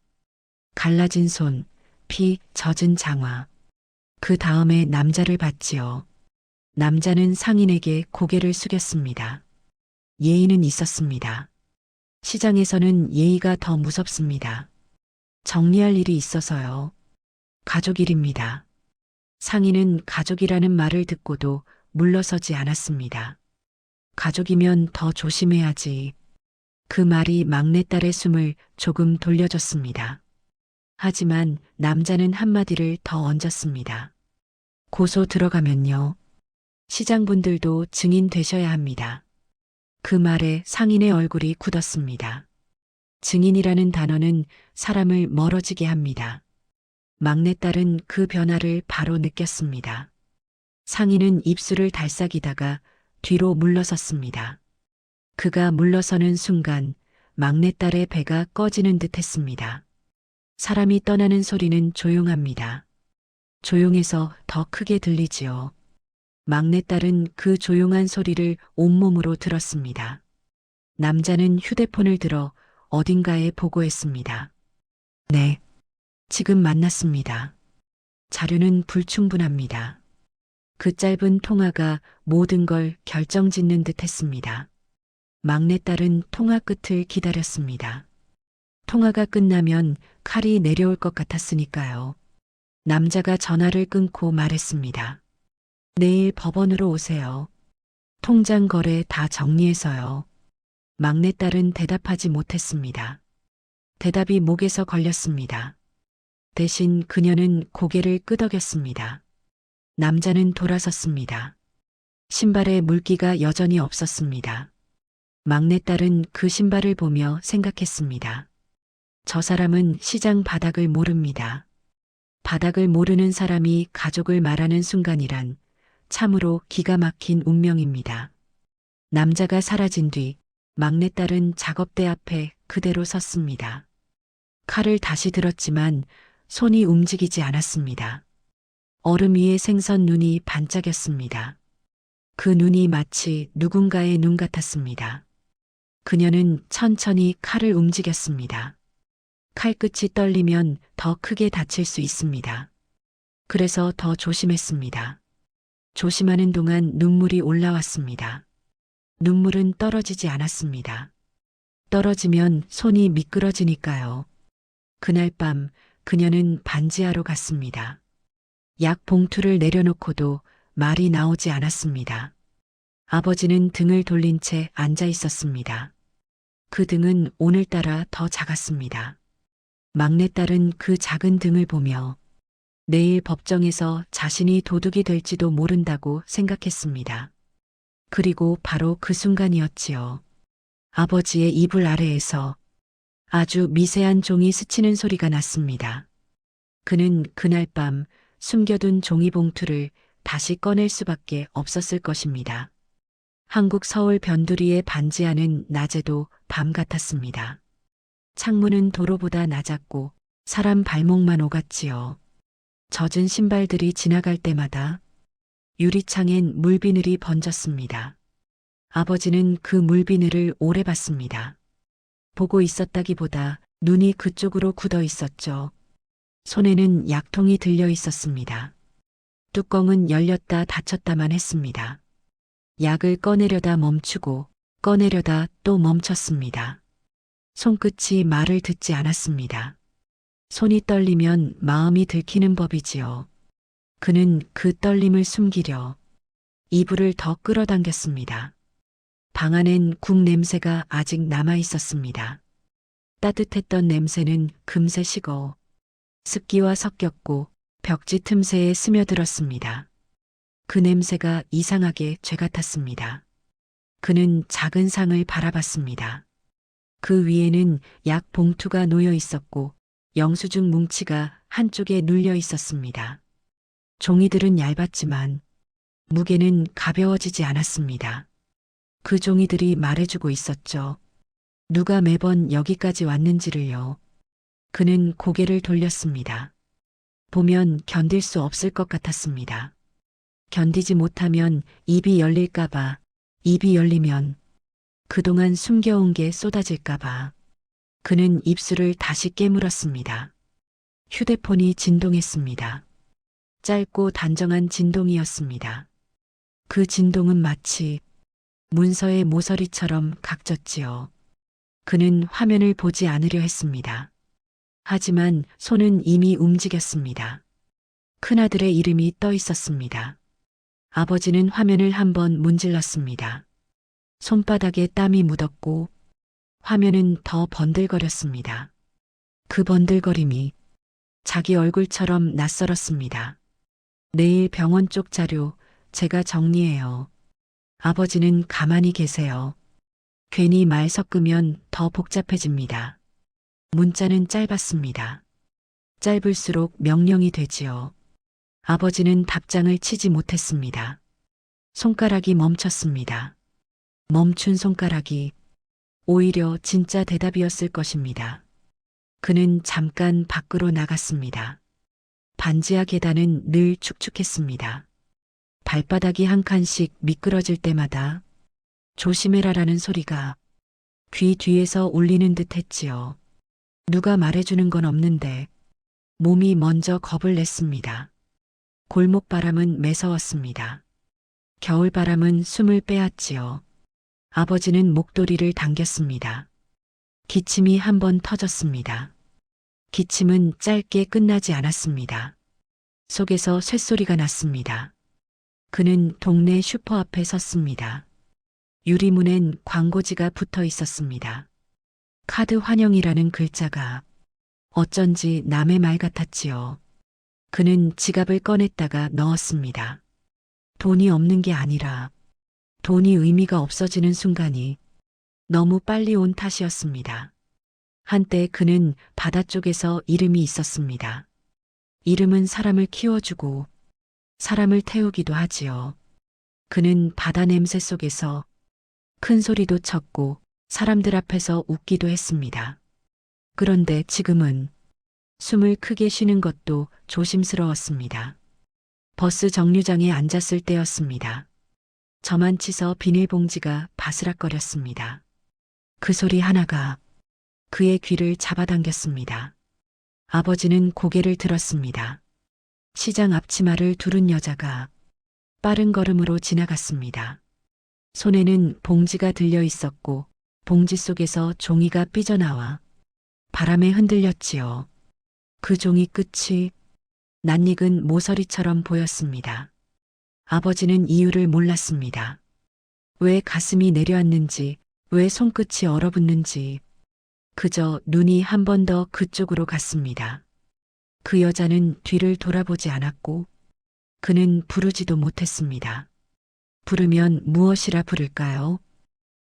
갈라진 손, 피 젖은 장화. 그 다음에 남자를 봤지요. 남자는 상인에게 고개를 숙였습니다. 예의는 있었습니다. 시장에서는 예의가 더 무섭습니다. 정리할 일이 있어서요. 가족 일입니다. 상인은 가족이라는 말을 듣고도 물러서지 않았습니다. 가족이면 더 조심해야지. 그 말이 막내딸의 숨을 조금 돌려줬습니다. 하지만 남자는 한마디를 더 얹었습니다. 고소 들어가면요. 시장분들도 증인 되셔야 합니다. 그 말에 상인의 얼굴이 굳었습니다. 증인이라는 단어는 사람을 멀어지게 합니다. 막내딸은 그 변화를 바로 느꼈습니다. 상인은 입술을 달싹이다가 뒤로 물러섰습니다. 그가 물러서는 순간 막내딸의 배가 꺼지는 듯 했습니다. 사람이 떠나는 소리는 조용합니다. 조용해서 더 크게 들리지요. 막내딸은 그 조용한 소리를 온몸으로 들었습니다. 남자는 휴대폰을 들어 어딘가에 보고했습니다. 네, 지금 만났습니다. 자료는 불충분합니다. 그 짧은 통화가 모든 걸 결정짓는 듯 했습니다. 막내딸은 통화 끝을 기다렸습니다. 통화가 끝나면 칼이 내려올 것 같았으니까요. 남자가 전화를 끊고 말했습니다. 내일 법원으로 오세요. 통장 거래 다 정리해서요. 막내딸은 대답하지 못했습니다. 대답이 목에서 걸렸습니다. 대신 그녀는 고개를 끄덕였습니다. 남자는 돌아섰습니다. 신발에 물기가 여전히 없었습니다. 막내딸은 그 신발을 보며 생각했습니다. 저 사람은 시장 바닥을 모릅니다. 바닥을 모르는 사람이 가족을 말하는 순간이란 참으로 기가 막힌 운명입니다. 남자가 사라진 뒤 막내딸은 작업대 앞에 그대로 섰습니다. 칼을 다시 들었지만 손이 움직이지 않았습니다. 얼음 위에 생선 눈이 반짝였습니다. 그 눈이 마치 누군가의 눈 같았습니다. 그녀는 천천히 칼을 움직였습니다. 칼끝이 떨리면 더 크게 다칠 수 있습니다. 그래서 더 조심했습니다. 조심하는 동안 눈물이 올라왔습니다. 눈물은 떨어지지 않았습니다. 떨어지면 손이 미끄러지니까요. 그날 밤 그녀는 반지하로 갔습니다. 약 봉투를 내려놓고도 말이 나오지 않았습니다. 아버지는 등을 돌린 채 앉아 있었습니다. 그 등은 오늘따라 더 작았습니다. 막내딸은 그 작은 등을 보며 내일 법정에서 자신이 도둑이 될지도 모른다고 생각했습니다. 그리고 바로 그 순간이었지요. 아버지의 이불 아래에서 아주 미세한 종이 스치는 소리가 났습니다. 그는 그날 밤 숨겨둔 종이봉투를 다시 꺼낼 수밖에 없었을 것입니다. 한국 서울 변두리에 반지하는 낮에도 밤 같았습니다. 창문은 도로보다 낮았고 사람 발목만 오갔지요. 젖은 신발들이 지나갈 때마다 유리창엔 물비늘이 번졌습니다. 아버지는 그 물비늘을 오래 봤습니다. 보고 있었다기보다 눈이 그쪽으로 굳어 있었죠. 손에는 약통이 들려 있었습니다. 뚜껑은 열렸다 닫혔다만 했습니다. 약을 꺼내려다 멈추고 꺼내려다 또 멈췄습니다. 손끝이 말을 듣지 않았습니다. 손이 떨리면 마음이 들키는 법이지요. 그는 그 떨림을 숨기려 이불을 더 끌어당겼습니다. 방 안엔 국 냄새가 아직 남아 있었습니다. 따뜻했던 냄새는 금세 식어 습기와 섞였고 벽지 틈새에 스며들었습니다. 그 냄새가 이상하게 죄 같았습니다. 그는 작은 상을 바라봤습니다. 그 위에는 약 봉투가 놓여 있었고 영수증 뭉치가 한쪽에 눌려 있었습니다. 종이들은 얇았지만 무게는 가벼워지지 않았습니다. 그 종이들이 말해주고 있었죠. 누가 매번 여기까지 왔는지를요. 그는 고개를 돌렸습니다. 보면 견딜 수 없을 것 같았습니다. 견디지 못하면 입이 열릴까봐, 입이 열리면 그동안 숨겨온 게 쏟아질까봐. 그는 입술을 다시 깨물었습니다. 휴대폰이 진동했습니다. 짧고 단정한 진동이었습니다. 그 진동은 마치 문서의 모서리처럼 각졌지요. 그는 화면을 보지 않으려 했습니다. 하지만 손은 이미 움직였습니다. 큰아들의 이름이 떠 있었습니다. 아버지는 화면을 한번 문질렀습니다. 손바닥에 땀이 묻었고 화면은 더 번들거렸습니다. 그 번들거림이 자기 얼굴처럼 낯설었습니다. 내일 병원 쪽 자료 제가 정리해요. 아버지는 가만히 계세요. 괜히 말 섞으면 더 복잡해집니다. 문자는 짧았습니다. 짧을수록 명령이 되지요. 아버지는 답장을 치지 못했습니다. 손가락이 멈췄습니다. 멈춘 손가락이 오히려 진짜 대답이었을 것입니다. 그는 잠깐 밖으로 나갔습니다. 반지하 계단은 늘 축축했습니다. 발바닥이 한 칸씩 미끄러질 때마다 조심해라라는 소리가 귀 뒤에서 울리는 듯 했지요. 누가 말해주는 건 없는데 몸이 먼저 겁을 냈습니다. 골목바람은 매서웠습니다. 겨울바람은 숨을 빼앗지요. 아버지는 목도리를 당겼습니다. 기침이 한 번 터졌습니다. 기침은 짧게 끝나지 않았습니다. 속에서 쇳소리가 났습니다. 그는 동네 슈퍼 앞에 섰습니다. 유리문엔 광고지가 붙어 있었습니다. 카드 환영이라는 글자가 어쩐지 남의 말 같았지요. 그는 지갑을 꺼냈다가 넣었습니다. 돈이 없는 게 아니라 돈이 의미가 없어지는 순간이 너무 빨리 온 탓이었습니다. 한때 그는 바다 쪽에서 이름이 있었습니다. 이름은 사람을 키워주고 사람을 태우기도 하지요. 그는 바다 냄새 속에서 큰 소리도 쳤고 사람들 앞에서 웃기도 했습니다. 그런데 지금은 숨을 크게 쉬는 것도 조심스러웠습니다. 버스 정류장에 앉았을 때였습니다. 저만 치서 비닐봉지가 바스락거렸습니다. 그 소리 하나가 그의 귀를 잡아당겼습니다. 아버지는 고개를 들었습니다. 시장 앞치마를 두른 여자가 빠른 걸음으로 지나갔습니다. 손에는 봉지가 들려 있었고 봉지 속에서 종이가 삐져나와 바람에 흔들렸지요. 그 종이 끝이 낯익은 모서리처럼 보였습니다. 아버지는 이유를 몰랐습니다. 왜 가슴이 내려앉는지, 왜 손끝이 얼어붙는지, 그저 눈이 한 번 더 그쪽으로 갔습니다. 그 여자는 뒤를 돌아보지 않았고 그는 부르지도 못했습니다. 부르면 무엇이라 부를까요?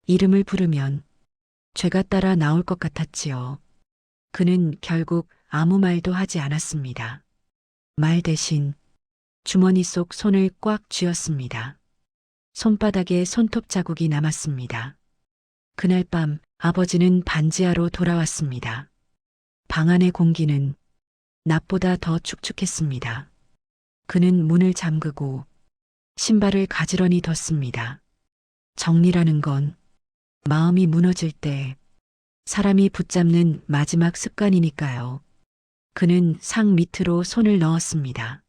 이름을 부르면 죄가 따라 나올 것 같았지요. 그는 결국 아무 말도 하지 않았습니다. 말 대신 주머니 속 손을 꽉 쥐었습니다. 손바닥에 손톱 자국이 남았습니다. 그날 밤 아버지는 반지하로 돌아왔습니다. 방 안의 공기는 낮보다 더 축축했습니다. 그는 문을 잠그고 신발을 가지런히 뒀습니다. 정리라는 건 마음이 무너질 때 사람이 붙잡는 마지막 습관이니까요. 그는 상 밑으로 손을 넣었습니다.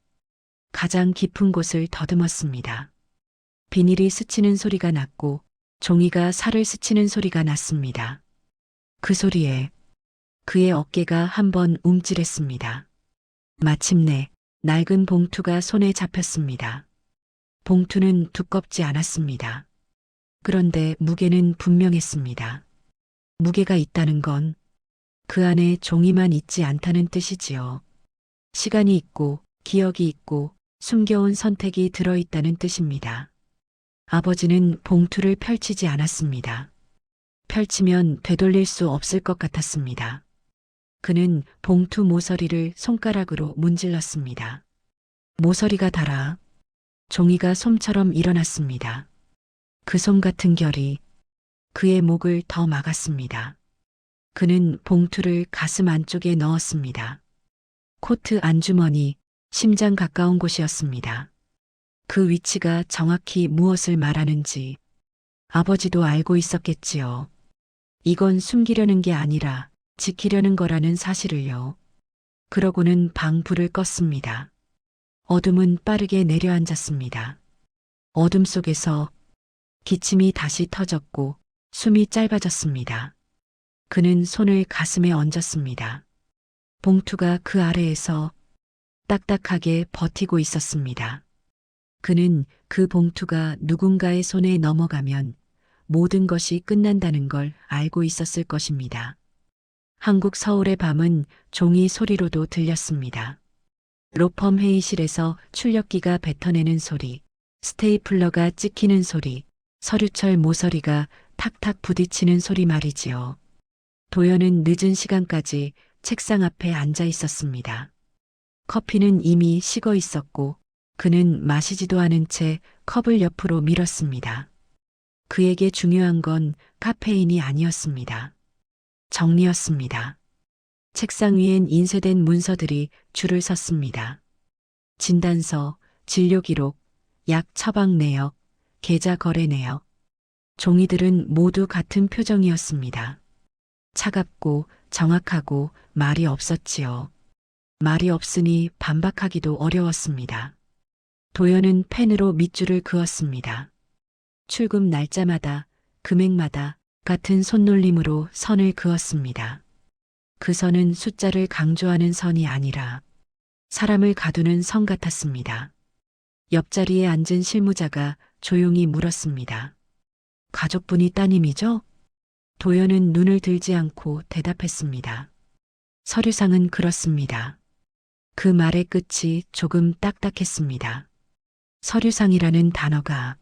가장 깊은 곳을 더듬었습니다. 비닐이 스치는 소리가 났고 종이가 살을 스치는 소리가 났습니다. 그 소리에 그의 어깨가 한번 움찔했습니다. 마침내 낡은 봉투가 손에 잡혔습니다. 봉투는 두껍지 않았습니다. 그런데 무게는 분명했습니다. 무게가 있다는 건 그 안에 종이만 있지 않다는 뜻이지요. 시간이 있고 기억이 있고 숨겨온 선택이 들어있다는 뜻입니다. 아버지는 봉투를 펼치지 않았습니다. 펼치면 되돌릴 수 없을 것 같았습니다. 그는 봉투 모서리를 손가락으로 문질렀습니다. 모서리가 닳아 종이가 솜처럼 일어났습니다. 그 솜 같은 결이 그의 목을 더 막았습니다. 그는 봉투를 가슴 안쪽에 넣었습니다. 코트 안주머니, 심장 가까운 곳이었습니다. 그 위치가 정확히 무엇을 말하는지 아버지도 알고 있었겠지요. 이건 숨기려는 게 아니라 지키려는 거라는 사실을요. 그러고는 방 불을 껐습니다. 어둠은 빠르게 내려앉았습니다. 어둠 속에서 기침이 다시 터졌고 숨이 짧아졌습니다. 그는 손을 가슴에 얹었습니다. 봉투가 그 아래에서 딱딱하게 버티고 있었습니다. 그는 그 봉투가 누군가의 손에 넘어가면 모든 것이 끝난다는 걸 알고 있었을 것입니다. 한국 서울의 밤은 종이 소리로도 들렸습니다. 로펌 회의실에서 출력기가 뱉어내는 소리, 스테이플러가 찍히는 소리, 서류철 모서리가 탁탁 부딪히는 소리 말이지요. 도연은 늦은 시간까지 책상 앞에 앉아 있었습니다. 커피는 이미 식어 있었고 그는 마시지도 않은 채 컵을 옆으로 밀었습니다. 그에게 중요한 건 카페인이 아니었습니다. 정리였습니다. 책상 위엔 인쇄된 문서들이 줄을 섰습니다. 진단서, 진료기록, 약 처방 내역, 계좌 거래 내역. 종이들은 모두 같은 표정이었습니다. 차갑고 정확하고 말이 없었지요. 말이 없으니 반박하기도 어려웠습니다. 도연은 펜으로 밑줄을 그었습니다. 출금 날짜마다, 금액마다 같은 손놀림으로 선을 그었습니다. 그 선은 숫자를 강조하는 선이 아니라 사람을 가두는 선 같았습니다. 옆자리에 앉은 실무자가 조용히 물었습니다. 가족분이 따님이죠? 도연은 눈을 들지 않고 대답했습니다. 서류상은 그렇습니다. 그 말의 끝이 조금 딱딱했습니다. 서류상이라는 단어가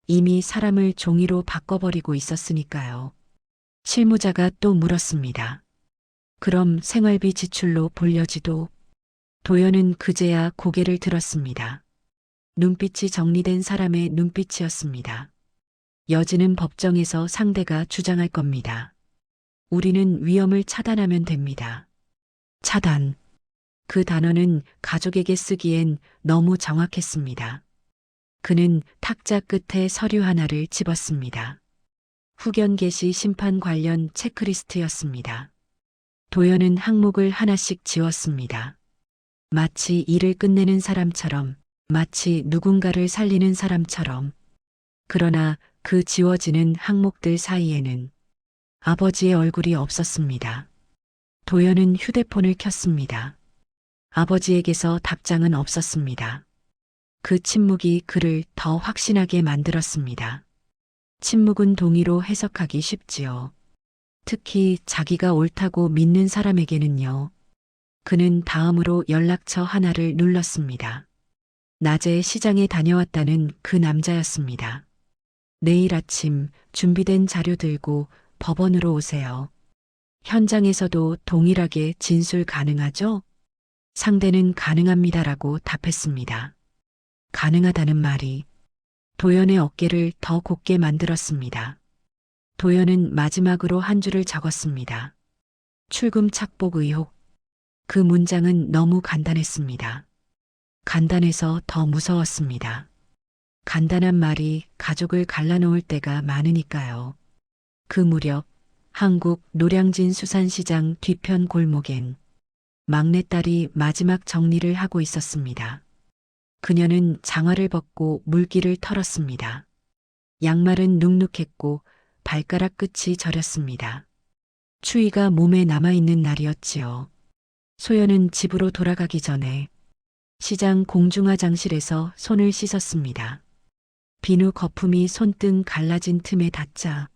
이미 사람을 종이로 바꿔버리고 있었으니까요. 실무자가 또 물었습니다. 그럼 생활비 지출로 볼려지도? 도연은 그제야 고개를 들었습니다. 눈빛이 정리된 사람의 눈빛이었습니다. 여지는 법정에서 상대가 주장할 겁니다. 우리는 위험을 차단하면 됩니다. 차단. 그 단어는 가족에게 쓰기엔 너무 정확했습니다. 그는 탁자 끝에 서류 하나를 집었습니다. 후견 개시 심판 관련 체크리스트였습니다. 도연은 항목을 하나씩 지웠습니다. 마치 일을 끝내는 사람처럼, 마치 누군가를 살리는 사람처럼. 그러나 그 지워지는 항목들 사이에는 아버지의 얼굴이 없었습니다. 도연은 휴대폰을 켰습니다. 아버지에게서 답장은 없었습니다. 그 침묵이 그를 더 확신하게 만들었습니다. 침묵은 동의로 해석하기 쉽지요. 특히 자기가 옳다고 믿는 사람에게는요. 그는 다음으로 연락처 하나를 눌렀습니다. 낮에 시장에 다녀왔다는 그 남자였습니다. 내일 아침 준비된 자료 들고 법원으로 오세요. 현장에서도 동일하게 진술 가능하죠? 상대는 가능합니다라고 답했습니다. 가능하다는 말이 도연의 어깨를 더 곧게 만들었습니다. 도연은 마지막으로 한 줄을 적었습니다. 출금 착복 의혹. 그 문장은 너무 간단했습니다. 간단해서 더 무서웠습니다. 간단한 말이 가족을 갈라놓을 때가 많으니까요. 그 무렵 한국 노량진 수산시장 뒤편 골목엔 막내딸이 마지막 정리를 하고 있었습니다. 그녀는 장화를 벗고 물기를 털었습니다. 양말은 눅눅했고 발가락 끝이 저렸습니다. 추위가 몸에 남아있는 날이었지요. 소연은 집으로 돌아가기 전에 시장 공중화장실에서 손을 씻었습니다. 비누 거품이 손등 갈라진 틈에 닿자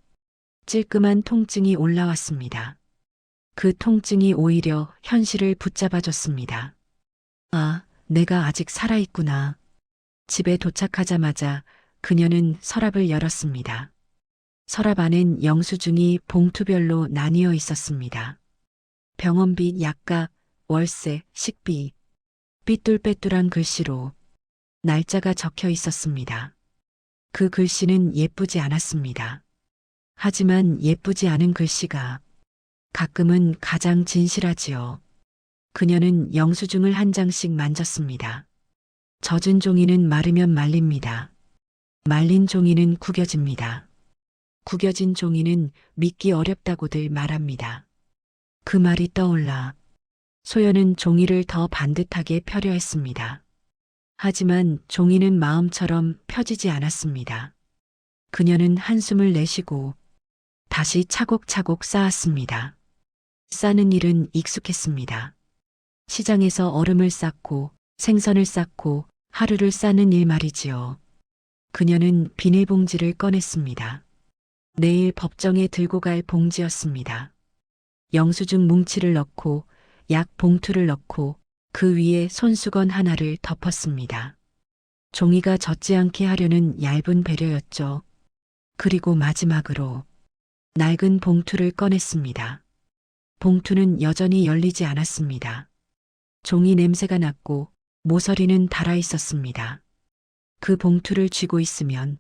찔끔한 통증이 올라왔습니다. 그 통증이 오히려 현실을 붙잡아줬습니다. 아, 내가 아직 살아있구나. 집에 도착하자마자 그녀는 서랍을 열었습니다. 서랍 안엔 영수증이 봉투별로 나뉘어 있었습니다. 병원비, 약값, 월세, 식비, 삐뚤빼뚤한 글씨로 날짜가 적혀 있었습니다. 그 글씨는 예쁘지 않았습니다. 하지만 예쁘지 않은 글씨가 가끔은 가장 진실하지요. 그녀는 영수증을 한 장씩 만졌습니다. 젖은 종이는 마르면 말립니다. 말린 종이는 구겨집니다. 구겨진 종이는 믿기 어렵다고들 말합니다. 그 말이 떠올라 소연은 종이를 더 반듯하게 펴려 했습니다. 하지만 종이는 마음처럼 펴지지 않았습니다. 그녀는 한숨을 내쉬고 다시 차곡차곡 쌓았습니다. 싸는 일은 익숙했습니다. 시장에서 얼음을 쌓고 생선을 쌓고 하루를 싸는 일 말이지요. 그녀는 비닐봉지를 꺼냈습니다. 내일 법정에 들고 갈 봉지였습니다. 영수증 뭉치를 넣고 약 봉투를 넣고 그 위에 손수건 하나를 덮었습니다. 종이가 젖지 않게 하려는 얇은 배려였죠. 그리고 마지막으로 낡은 봉투를 꺼냈습니다. 봉투는 여전히 열리지 않았습니다. 종이 냄새가 났고 모서리는 닳아 있었습니다. 그 봉투를 쥐고 있으면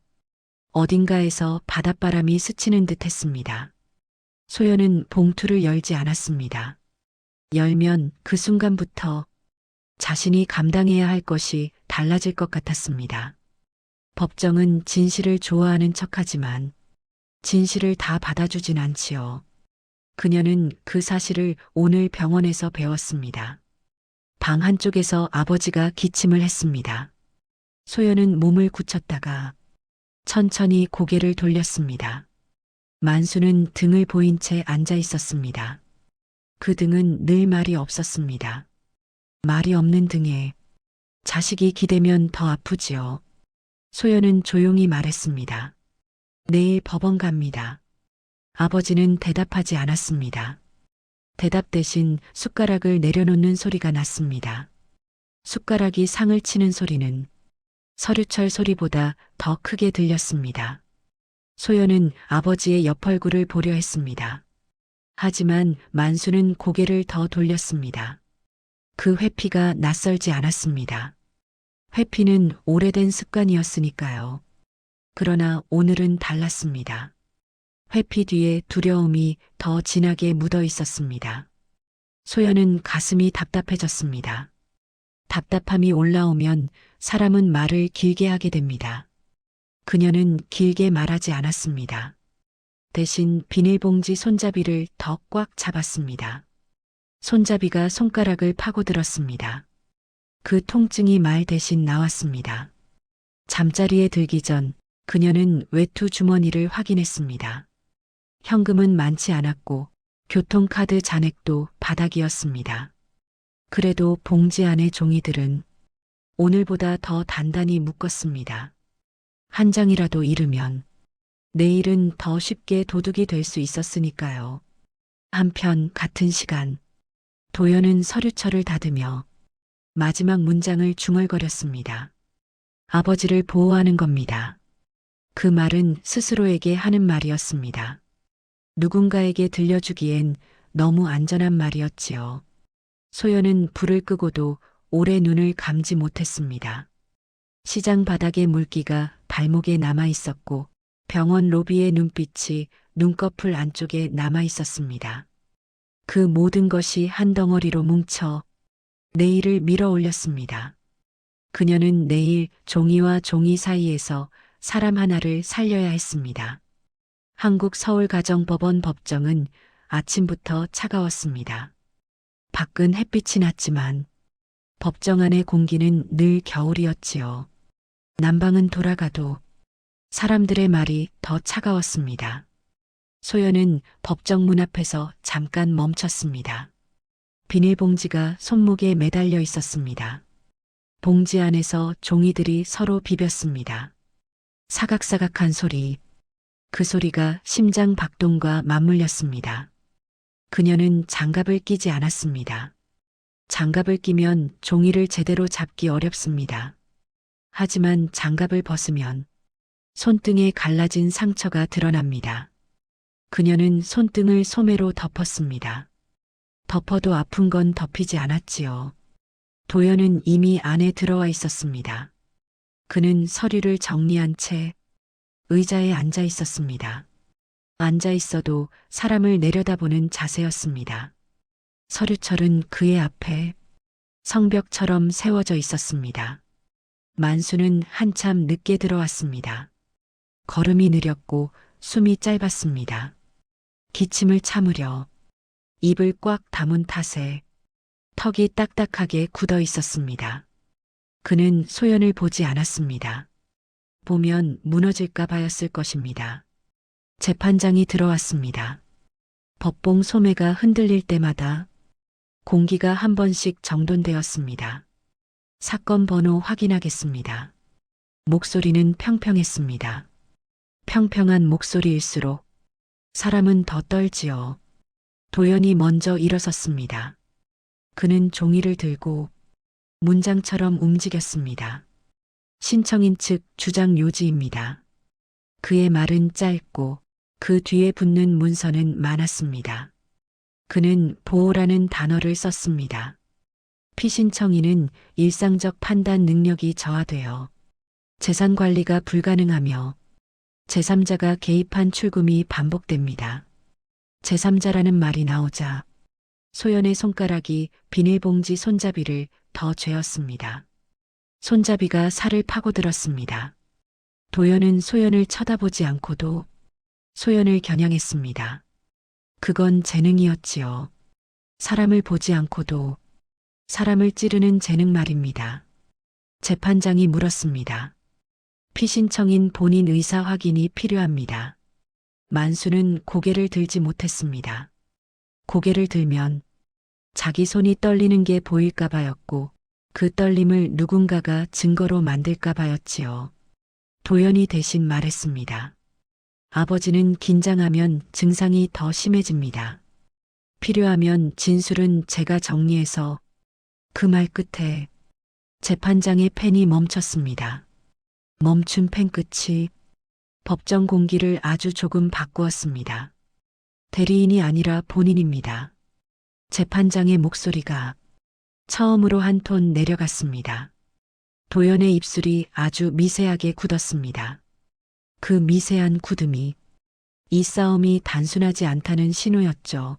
어딘가에서 바닷바람이 스치는 듯 했습니다. 소연은 봉투를 열지 않았습니다. 열면 그 순간부터 자신이 감당해야 할 것이 달라질 것 같았습니다. 법정은 진실을 좋아하는 척하지만 진실을 다 받아주진 않지요. 그녀는 그 사실을 오늘 병원에서 배웠습니다. 방 한쪽에서 아버지가 기침을 했습니다. 소연은 몸을 굳혔다가 천천히 고개를 돌렸습니다. 만수는 등을 보인 채 앉아 있었습니다. 그 등은 늘 말이 없었습니다. 말이 없는 등에 자식이 기대면 더 아프지요. 소연은 조용히 말했습니다. 내일 법원 갑니다. 아버지는 대답하지 않았습니다. 대답 대신 숟가락을 내려놓는 소리가 났습니다. 숟가락이 상을 치는 소리는 서류철 소리보다 더 크게 들렸습니다. 소연은 아버지의 옆 얼굴을 보려 했습니다. 하지만 만수는 고개를 더 돌렸습니다. 그 회피가 낯설지 않았습니다. 회피는 오래된 습관이었으니까요. 그러나 오늘은 달랐습니다. 회피 뒤에 두려움이 더 진하게 묻어 있었습니다. 소연은 가슴이 답답해졌습니다. 답답함이 올라오면 사람은 말을 길게 하게 됩니다. 그녀는 길게 말하지 않았습니다. 대신 비닐봉지 손잡이를 더 꽉 잡았습니다. 손잡이가 손가락을 파고들었습니다. 그 통증이 말 대신 나왔습니다. 잠자리에 들기 전 그녀는 외투 주머니를 확인했습니다. 현금은 많지 않았고 교통카드 잔액도 바닥이었습니다. 그래도 봉지 안의 종이들은 오늘보다 더 단단히 묶었습니다. 한 장이라도 잃으면 내일은 더 쉽게 도둑이 될 수 있었으니까요. 한편 같은 시간 도연은 서류철을 닫으며 마지막 문장을 중얼거렸습니다. 아버지를 보호하는 겁니다. 그 말은 스스로에게 하는 말이었습니다. 누군가에게 들려주기엔 너무 안전한 말이었지요. 소연은 불을 끄고도 오래 눈을 감지 못했습니다. 시장 바닥의 물기가 발목에 남아 있었고 병원 로비의 눈빛이 눈꺼풀 안쪽에 남아 있었습니다. 그 모든 것이 한 덩어리로 뭉쳐 내일을 밀어 올렸습니다. 그녀는 내일 종이와 종이 사이에서 사람 하나를 살려야 했습니다. 한국 서울가정법원 법정은 아침부터 차가웠습니다. 밖은 햇빛이 났지만 법정 안의 공기는 늘 겨울이었지요. 난방은 돌아가도 사람들의 말이 더 차가웠습니다. 소연은 법정 문 앞에서 잠깐 멈췄습니다. 비닐봉지가 손목에 매달려 있었습니다. 봉지 안에서 종이들이 서로 비볐습니다. 사각사각한 소리, 그 소리가 심장 박동과 맞물렸습니다. 그녀는 장갑을 끼지 않았습니다. 장갑을 끼면 종이를 제대로 잡기 어렵습니다. 하지만 장갑을 벗으면 손등에 갈라진 상처가 드러납니다. 그녀는 손등을 소매로 덮었습니다. 덮어도 아픈 건 덮이지 않았지요. 도연은 이미 안에 들어와 있었습니다. 그는 서류를 정리한 채 의자에 앉아 있었습니다. 앉아 있어도 사람을 내려다보는 자세였습니다. 서류철은 그의 앞에 성벽처럼 세워져 있었습니다. 만수는 한참 늦게 들어왔습니다. 걸음이 느렸고 숨이 짧았습니다. 기침을 참으려 입을 꽉 다문 탓에 턱이 딱딱하게 굳어 있었습니다. 그는 소연을 보지 않았습니다. 보면 무너질까 봐였을 것입니다. 재판장이 들어왔습니다. 법봉 소매가 흔들릴 때마다 공기가 한 번씩 정돈되었습니다. 사건 번호 확인하겠습니다. 목소리는 평평했습니다. 평평한 목소리일수록 사람은 더 떨지요. 도연이 먼저 일어섰습니다. 그는 종이를 들고 문장처럼 움직였습니다. 신청인 측 주장 요지입니다. 그의 말은 짧고 그 뒤에 붙는 문서는 많았습니다. 그는 보호라는 단어를 썼습니다. 피신청인은 일상적 판단 능력이 저하되어 재산 관리가 불가능하며 제3자가 개입한 출금이 반복됩니다. 제3자라는 말이 나오자 소연의 손가락이 비닐봉지 손잡이를 더 죄었습니다. 손잡이가 살을 파고들었습니다. 도연은 소연을 쳐다보지 않고도 소연을 겨냥했습니다. 그건 재능이었지요. 사람을 보지 않고도 사람을 찌르는 재능 말입니다. 재판장이 물었습니다. 피신청인 본인 의사 확인이 필요합니다. 만수는 고개를 들지 못했습니다. 고개를 들면 자기 손이 떨리는 게 보일까 봐였고 그 떨림을 누군가가 증거로 만들까 봐였지요. 도연이 대신 말했습니다. 아버지는 긴장하면 증상이 더 심해집니다. 필요하면 진술은 제가 정리해서. 그 말 끝에 재판장의 펜이 멈췄습니다. 멈춘 펜 끝이 법정 공기를 아주 조금 바꾸었습니다. 대리인이 아니라 본인입니다. 재판장의 목소리가 처음으로 한 톤 내려갔습니다. 도연의 입술이 아주 미세하게 굳었습니다. 그 미세한 굳음이 이 싸움이 단순하지 않다는 신호였죠.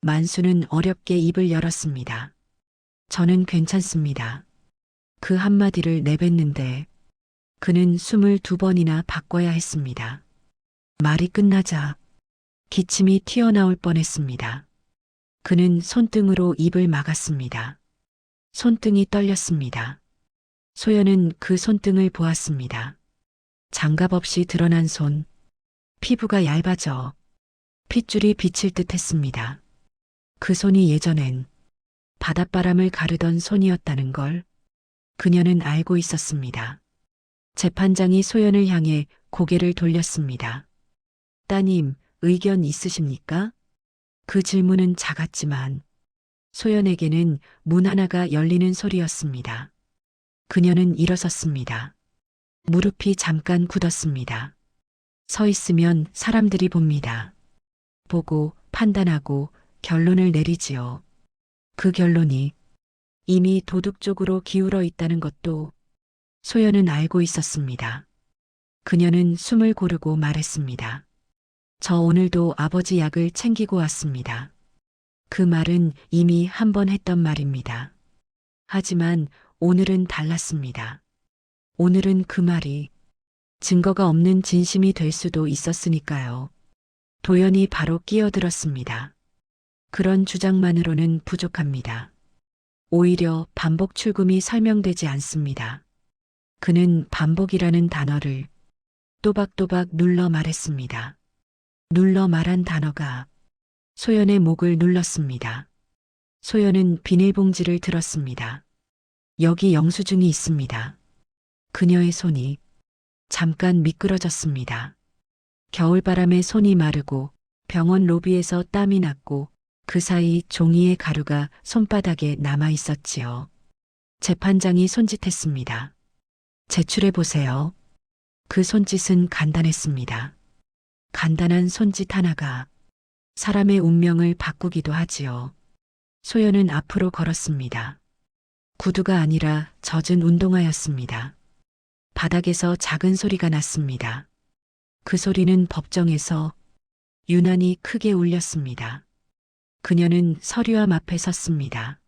만수는 어렵게 입을 열었습니다. 저는 괜찮습니다. 그 한마디를 내뱉는데 그는 숨을 2번이나 바꿔야 했습니다. 말이 끝나자 기침이 튀어나올 뻔했습니다. 그는 손등으로 입을 막았습니다. 손등이 떨렸습니다. 소연은 그 손등을 보았습니다. 장갑 없이 드러난 손, 피부가 얇아져 핏줄이 비칠 듯 했습니다. 그 손이 예전엔 바닷바람을 가르던 손이었다는 걸 그녀는 알고 있었습니다. 재판장이 소연을 향해 고개를 돌렸습니다. 따님, 의견 있으십니까? 그 질문은 작았지만 소연에게는 문 하나가 열리는 소리였습니다. 그녀는 일어섰습니다. 무릎이 잠깐 굳었습니다. 서 있으면 사람들이 봅니다. 보고 판단하고 결론을 내리지요. 그 결론이 이미 도둑 쪽으로 기울어 있다는 것도 소연은 알고 있었습니다. 그녀는 숨을 고르고 말했습니다. 저 오늘도 아버지 약을 챙기고 왔습니다. 그 말은 이미 한 번 했던 말입니다. 하지만 오늘은 달랐습니다. 오늘은 그 말이 증거가 없는 진심이 될 수도 있었으니까요. 도연이 바로 끼어들었습니다. 그런 주장만으로는 부족합니다. 오히려 반복 출금이 설명되지 않습니다. 그는 반복이라는 단어를 또박또박 눌러 말했습니다. 눌러 말한 단어가 소연의 목을 눌렀습니다. 소연은 비닐봉지를 들었습니다. 여기 영수증이 있습니다. 그녀의 손이 잠깐 미끄러졌습니다. 겨울바람에 손이 마르고 병원 로비에서 땀이 났고 그 사이 종이의 가루가 손바닥에 남아 있었지요. 재판장이 손짓했습니다. 제출해 보세요. 그 손짓은 간단했습니다. 간단한 손짓 하나가 사람의 운명을 바꾸기도 하지요. 소연은 앞으로 걸었습니다. 구두가 아니라 젖은 운동화였습니다. 바닥에서 작은 소리가 났습니다. 그 소리는 법정에서 유난히 크게 울렸습니다. 그녀는 서류함 앞에 섰습니다.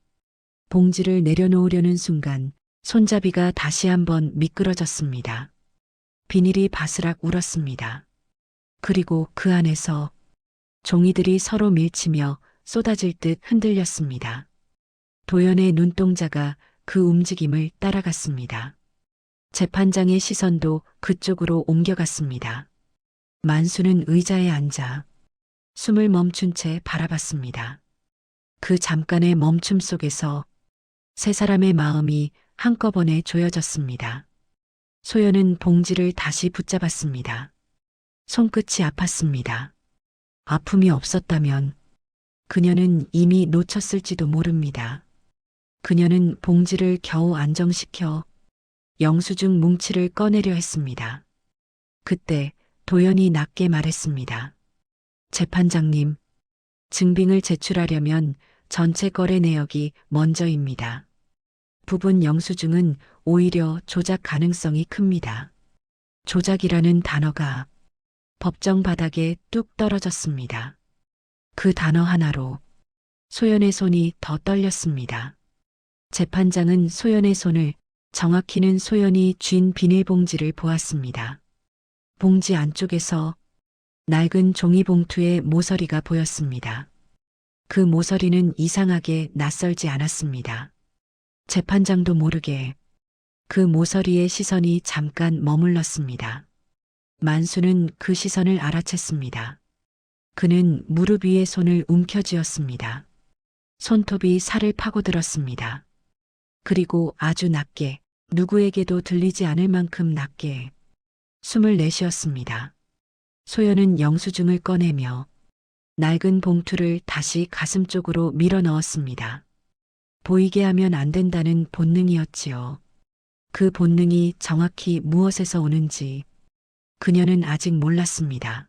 봉지를 내려놓으려는 순간 손잡이가 다시 한번 미끄러졌습니다. 비닐이 바스락 울었습니다. 그리고 그 안에서 종이들이 서로 밀치며 쏟아질 듯 흔들렸습니다. 도연의 눈동자가 그 움직임을 따라갔습니다. 재판장의 시선도 그쪽으로 옮겨갔습니다. 만수는 의자에 앉아 숨을 멈춘 채 바라봤습니다. 그 잠깐의 멈춤 속에서 세 사람의 마음이 한꺼번에 조여졌습니다. 소연은 봉지를 다시 붙잡았습니다. 손끝이 아팠습니다. 아픔이 없었다면 그녀는 이미 놓쳤을지도 모릅니다. 그녀는 봉지를 겨우 안정시켜 영수증 뭉치를 꺼내려 했습니다. 그때 도연이 낮게 말했습니다. 재판장님, 증빙을 제출하려면 전체 거래 내역이 먼저입니다. 부분 영수증은 오히려 조작 가능성이 큽니다. 조작이라는 단어가 법정 바닥에 뚝 떨어졌습니다. 그 단어 하나로 소연의 손이 더 떨렸습니다. 재판장은 소연의 손을, 정확히는 소연이 쥔 비닐봉지를 보았습니다. 봉지 안쪽에서 낡은 종이봉투의 모서리가 보였습니다. 그 모서리는 이상하게 낯설지 않았습니다. 재판장도 모르게 그 모서리의 시선이 잠깐 머물렀습니다. 만수는 그 시선을 알아챘습니다. 그는 무릎 위에 손을 움켜쥐었습니다. 손톱이 살을 파고들었습니다. 그리고 아주 낮게, 누구에게도 들리지 않을 만큼 낮게 숨을 내쉬었습니다. 소연은 영수증을 꺼내며 낡은 봉투를 다시 가슴 쪽으로 밀어 넣었습니다. 보이게 하면 안 된다는 본능이었지요. 그 본능이 정확히 무엇에서 오는지 그녀는 아직 몰랐습니다.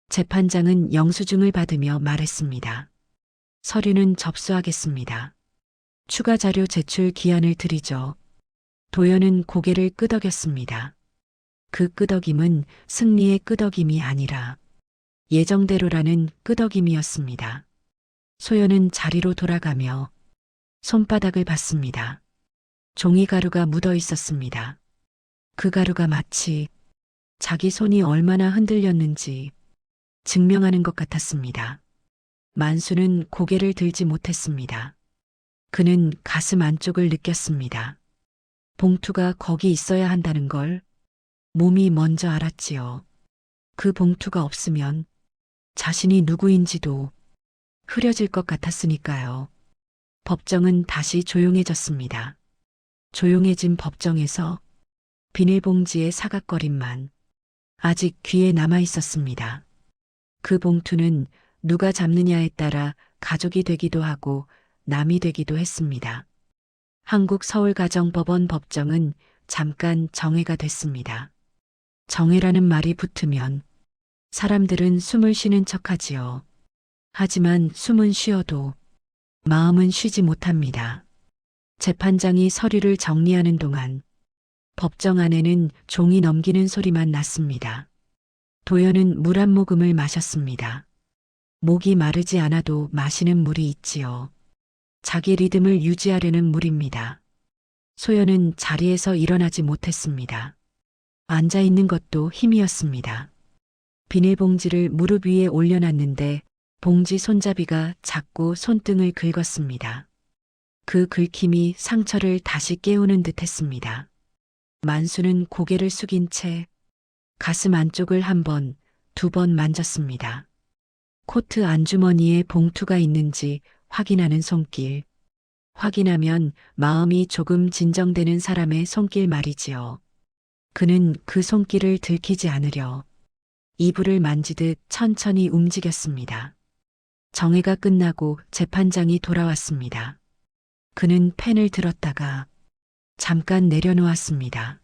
재판장은 영수증을 받으며 말했습니다. 서류는 접수하겠습니다. 추가 자료 제출 기한을 드리죠. 도연은 고개를 끄덕였습니다. 그 끄덕임은 승리의 끄덕임이 아니라 예정대로라는 끄덕임이었습니다. 소연은 자리로 돌아가며 손바닥을 봤습니다. 종이가루가 묻어 있었습니다. 그 가루가 마치 자기 손이 얼마나 흔들렸는지 증명하는 것 같았습니다. 만수는 고개를 들지 못했습니다. 그는 가슴 안쪽을 느꼈습니다. 봉투가 거기 있어야 한다는 걸 몸이 먼저 알았지요. 그 봉투가 없으면 자신이 누구인지도 흐려질 것 같았으니까요. 법정은 다시 조용해졌습니다. 조용해진 법정에서 비닐봉지의 사각거림만 아직 귀에 남아 있었습니다. 그 봉투는 누가 잡느냐에 따라 가족이 되기도 하고 남이 되기도 했습니다. 한국 서울가정법원 법정은 잠깐 정회가 됐습니다. 정회라는 말이 붙으면 사람들은 숨을 쉬는 척하지요. 하지만 숨은 쉬어도 마음은 쉬지 못합니다. 재판장이 서류를 정리하는 동안 법정 안에는 종이 넘기는 소리만 났습니다. 도연은 물 한 모금을 마셨습니다. 목이 마르지 않아도 마시는 물이 있지요. 자기 리듬을 유지하려는 물입니다. 소연은 자리에서 일어나지 못했습니다. 앉아 있는 것도 힘이었습니다. 비닐봉지를 무릎 위에 올려놨는데 봉지 손잡이가 자꾸 손등을 긁었습니다. 그 긁힘이 상처를 다시 깨우는 듯 했습니다. 만수는 고개를 숙인 채 가슴 안쪽을 한 번, 두 번 만졌습니다. 코트 안주머니에 봉투가 있는지 확인하는 손길. 확인하면 마음이 조금 진정되는 사람의 손길 말이지요. 그는 그 손길을 들키지 않으려 이불을 만지듯 천천히 움직였습니다. 정회가 끝나고 재판장이 돌아왔습니다. 그는 펜을 들었다가 잠깐 내려놓았습니다.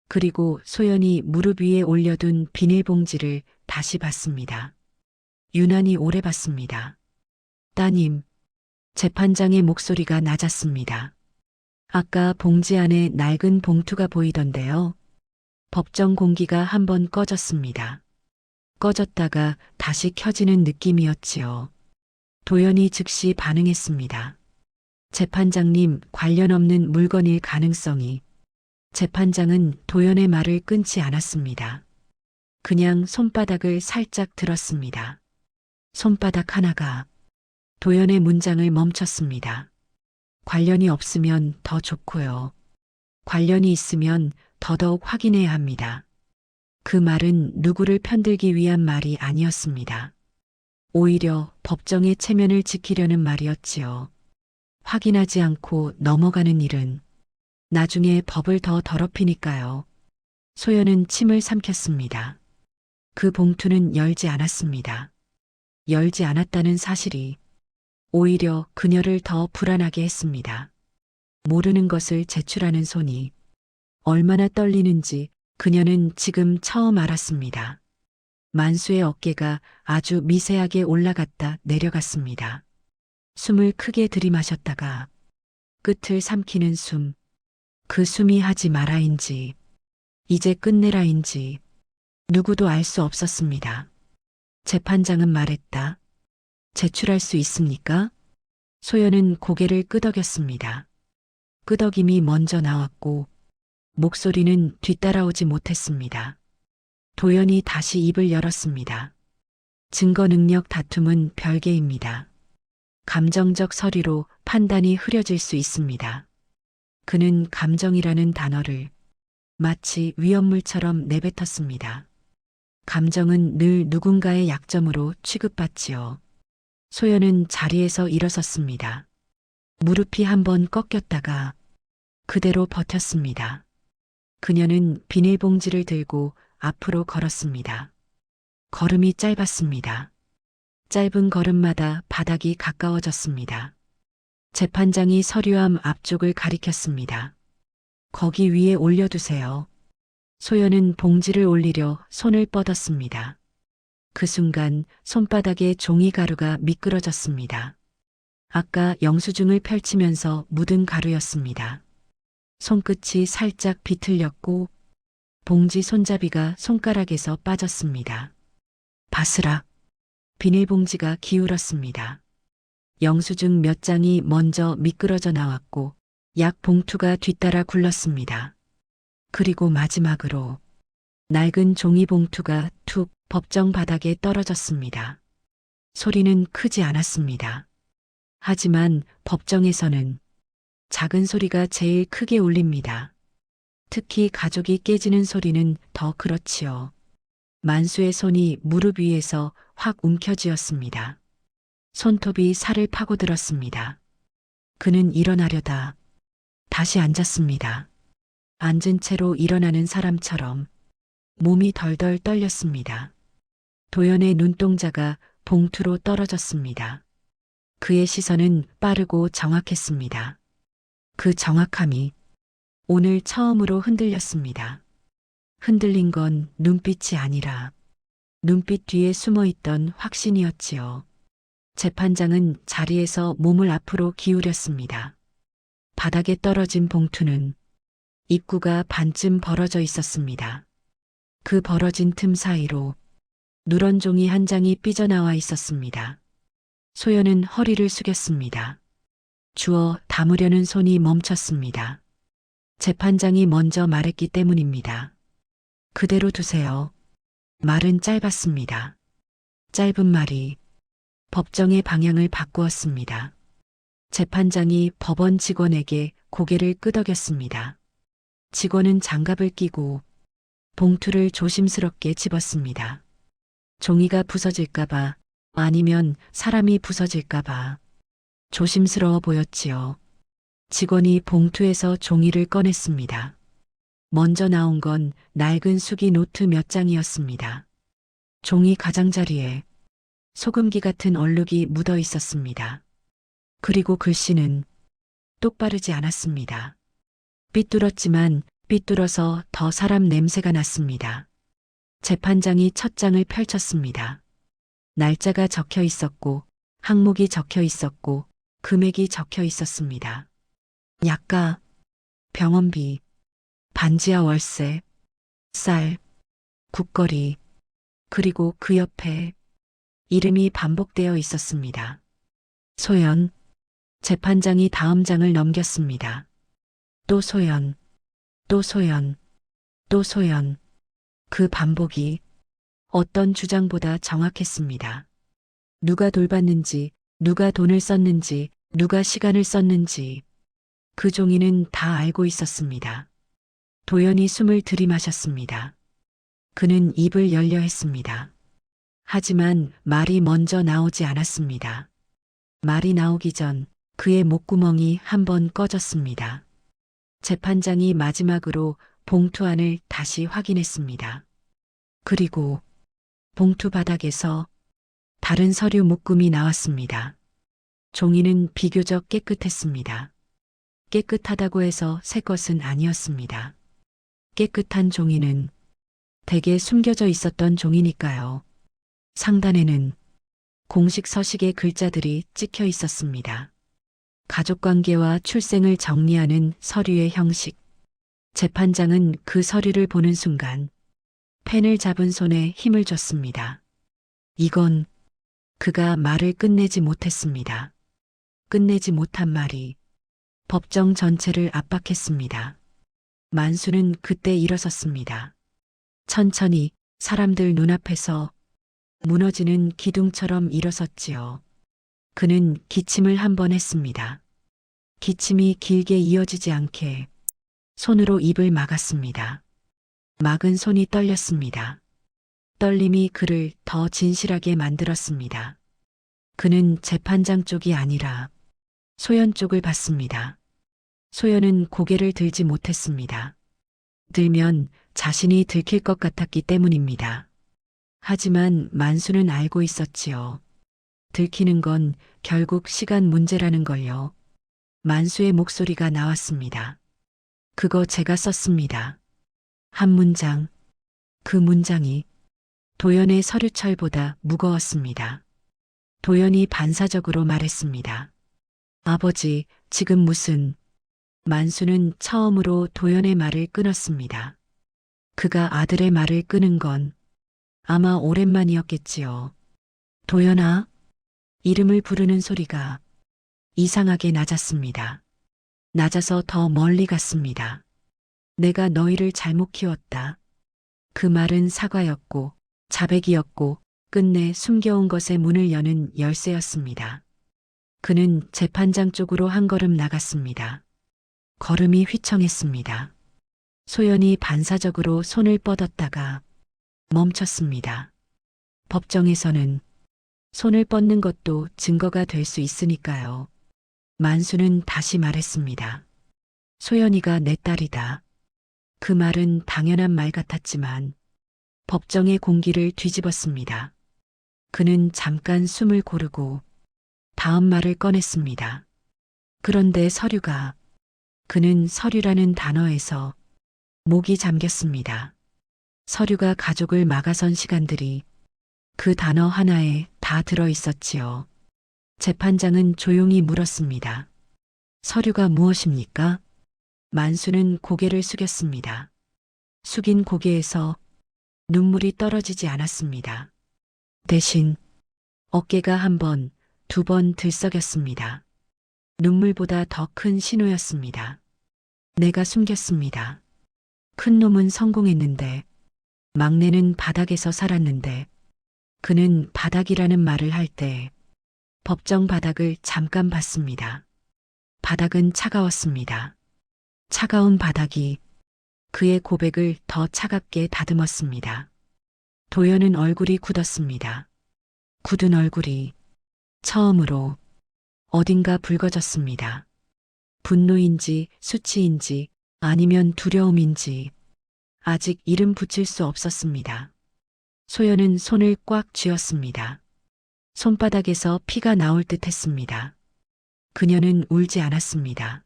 그리고 소연이 무릎 위에 올려둔 비닐봉지를 다시 봤습니다. 유난히 오래 봤습니다. 따님, 재판장의 목소리가 낮았습니다. 아까 봉지 안에 낡은 봉투가 보이던데요. 법정 공기가 한번 꺼졌습니다. 꺼졌다가 다시 켜지는 느낌이었지요. 도연이 즉시 반응했습니다. 재판장님, 관련 없는 물건일 가능성이. 재판장은 도연의 말을 끊지 않았습니다. 그냥 손바닥을 살짝 들었습니다. 손바닥 하나가 도연의 문장을 멈췄습니다. 관련이 없으면 더 좋고요. 관련이 있으면 더더욱 확인해야 합니다. 그 말은 누구를 편들기 위한 말이 아니었습니다. 오히려 법정의 체면을 지키려는 말이었지요. 확인하지 않고 넘어가는 일은 나중에 법을 더 더럽히니까요. 소연은 침을 삼켰습니다. 그 봉투는 열지 않았습니다. 열지 않았다는 사실이 오히려 그녀를 더 불안하게 했습니다. 모르는 것을 제출하는 손이 얼마나 떨리는지 그녀는 지금 처음 알았습니다. 만수의 어깨가 아주 미세하게 올라갔다 내려갔습니다. 숨을 크게 들이마셨다가 끝을 삼키는 숨, 그 숨이 하지 마라인지 이제 끝내라인지 누구도 알 수 없었습니다. 재판장은 말했다. 제출할 수 있습니까? 소연은 고개를 끄덕였습니다. 끄덕임이 먼저 나왔고 목소리는 뒤따라오지 못했습니다. 도연이 다시 입을 열었습니다. 증거 능력 다툼은 별개입니다. 감정적 서리로 판단이 흐려질 수 있습니다. 그는 감정이라는 단어를 마치 위험물처럼 내뱉었습니다. 감정은 늘 누군가의 약점으로 취급받지요. 소연은 자리에서 일어섰습니다. 무릎이 한번 꺾였다가 그대로 버텼습니다. 그녀는 비닐봉지를 들고 앞으로 걸었습니다. 걸음이 짧았습니다. 짧은 걸음마다 바닥이 가까워졌습니다. 재판장이 서류함 앞쪽을 가리켰습니다. 거기 위에 올려두세요. 소연은 봉지를 올리려 손을 뻗었습니다. 그 순간 손바닥에 종이가루가 미끄러졌습니다. 아까 영수증을 펼치면서 묻은 가루였습니다. 손끝이 살짝 비틀렸고 봉지 손잡이가 손가락에서 빠졌습니다. 바스락. 비닐봉지가 기울었습니다. 영수증 몇 장이 먼저 미끄러져 나왔고 약 봉투가 뒤따라 굴렀습니다. 그리고 마지막으로 낡은 종이 봉투가 툭 법정 바닥에 떨어졌습니다. 소리는 크지 않았습니다. 하지만 법정에서는 작은 소리가 제일 크게 울립니다. 특히 가족이 깨지는 소리는 더 그렇지요. 만수의 손이 무릎 위에서 확 움켜쥐었습니다. 손톱이 살을 파고들었습니다. 그는 일어나려다 다시 앉았습니다. 앉은 채로 일어나는 사람처럼 몸이 덜덜 떨렸습니다. 도연의 눈동자가 봉투로 떨어졌습니다. 그의 시선은 빠르고 정확했습니다. 그 정확함이 오늘 처음으로 흔들렸습니다. 흔들린 건 눈빛이 아니라 눈빛 뒤에 숨어있던 확신이었지요. 재판장은 자리에서 몸을 앞으로 기울였습니다. 바닥에 떨어진 봉투는 입구가 반쯤 벌어져 있었습니다. 그 벌어진 틈 사이로 누런 종이 한 장이 삐져나와 있었습니다. 소연은 허리를 숙였습니다. 주워 담으려는 손이 멈췄습니다. 재판장이 먼저 말했기 때문입니다. 그대로 두세요. 말은 짧았습니다. 짧은 말이 법정의 방향을 바꾸었습니다. 재판장이 법원 직원에게 고개를 끄덕였습니다. 직원은 장갑을 끼고 봉투를 조심스럽게 집었습니다. 종이가 부서질까봐, 아니면 사람이 부서질까봐 조심스러워 보였지요. 직원이 봉투에서 종이를 꺼냈습니다. 먼저 나온 건 낡은 수기 노트 몇 장이었습니다. 종이 가장자리에 소금기 같은 얼룩이 묻어 있었습니다. 그리고 글씨는 똑바르지 않았습니다. 삐뚤었지만 삐뚤어서 더 사람 냄새가 났습니다. 재판장이 첫 장을 펼쳤습니다. 날짜가 적혀 있었고, 항목이 적혀 있었고, 금액이 적혀 있었습니다. 약가, 병원비, 반지하 월세, 쌀, 국거리, 그리고 그 옆에 이름이 반복되어 있었습니다. 소연. 재판장이 다음 장을 넘겼습니다. 또 소연, 또 소연, 또 소연. 그 반복이 어떤 주장보다 정확했습니다. 누가 돌봤는지, 누가 돈을 썼는지, 누가 시간을 썼는지 그 종이는 다 알고 있었습니다. 도연이 숨을 들이마셨습니다. 그는 입을 열려 했습니다. 하지만 말이 먼저 나오지 않았습니다. 말이 나오기 전 그의 목구멍이 한 번 꺼졌습니다. 재판장이 마지막으로 봉투 안을 다시 확인했습니다. 그리고 봉투 바닥에서 다른 서류 묶음이 나왔습니다. 종이는 비교적 깨끗했습니다. 깨끗하다고 해서 새 것은 아니었습니다. 깨끗한 종이는 대개 숨겨져 있었던 종이니까요. 상단에는 공식 서식의 글자들이 찍혀 있었습니다. 가족관계와 출생을 정리하는 서류의 형식. 재판장은 그 서류를 보는 순간 펜을 잡은 손에 힘을 줬습니다. 이건 그가 말을 끝내지 못했습니다. 끝내지 못한 말이 법정 전체를 압박했습니다. 만수는 그때 일어섰습니다. 천천히 사람들 눈앞에서 무너지는 기둥처럼 일어섰지요. 그는 기침을 한 번 했습니다. 기침이 길게 이어지지 않게 손으로 입을 막았습니다. 막은 손이 떨렸습니다. 떨림이 그를 더 진실하게 만들었습니다. 그는 재판장 쪽이 아니라 소연 쪽을 봤습니다. 소연은 고개를 들지 못했습니다. 들면 자신이 들킬 것 같았기 때문입니다. 하지만 만수는 알고 있었지요. 들키는 건 결국 시간 문제라는 걸요. 만수의 목소리가 나왔습니다. 그거 제가 썼습니다. 한 문장, 그 문장이 도연의 서류철보다 무거웠습니다. 도연이 반사적으로 말했습니다. 아버지, 지금 무슨... 만수는 처음으로 도연의 말을 끊었습니다. 그가 아들의 말을 끊은 건 아마 오랜만이었겠지요. 도연아, 이름을 부르는 소리가 이상하게 낮았습니다. 낮아서 더 멀리 갔습니다. 내가 너희를 잘못 키웠다. 그 말은 사과였고 자백이었고 끝내 숨겨온 것의 문을 여는 열쇠였습니다. 그는 재판장 쪽으로 한 걸음 나갔습니다. 걸음이 휘청했습니다. 소연이 반사적으로 손을 뻗었다가 멈췄습니다. 법정에서는 손을 뻗는 것도 증거가 될 수 있으니까요. 만수는 다시 말했습니다. 소연이가 내 딸이다. 그 말은 당연한 말 같았지만 법정의 공기를 뒤집었습니다. 그는 잠깐 숨을 고르고 다음 말을 꺼냈습니다. 그런데 서류가... 그는 서류라는 단어에서 목이 잠겼습니다. 서류가 가족을 막아선 시간들이 그 단어 하나에 다 들어 있었지요. 재판장은 조용히 물었습니다. 서류가 무엇입니까? 만수는 고개를 숙였습니다. 숙인 고개에서 눈물이 떨어지지 않았습니다. 대신 어깨가 한 번, 두 번 들썩였습니다. 눈물보다 더 큰 신호였습니다. 내가 숨겼습니다. 큰 놈은 성공했는데, 막내는 바닥에서 살았는데, 그는 바닥이라는 말을 할 때 법정 바닥을 잠깐 봤습니다. 바닥은 차가웠습니다. 차가운 바닥이 그의 고백을 더 차갑게 다듬었습니다. 도연은 얼굴이 굳었습니다. 굳은 얼굴이 처음으로 어딘가 붉어졌습니다. 분노인지 수치인지 아니면 두려움인지 아직 이름 붙일 수 없었습니다. 소연은 손을 꽉 쥐었습니다. 손바닥에서 피가 나올 듯 했습니다. 그녀는 울지 않았습니다.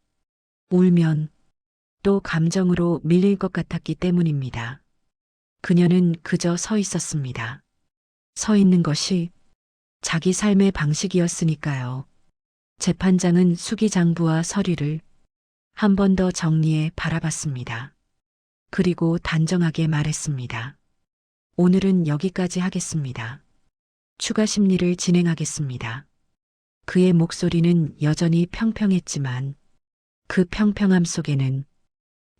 울면 또 감정으로 밀릴 것 같았기 때문입니다. 그녀는 그저 서 있었습니다. 서 있는 것이 자기 삶의 방식이었으니까요. 재판장은 수기장부와 서류를 한 번 더 정리해 바라봤습니다. 그리고 단정하게 말했습니다. 오늘은 여기까지 하겠습니다. 추가 심리를 진행하겠습니다. 그의 목소리는 여전히 평평했지만 그 평평함 속에는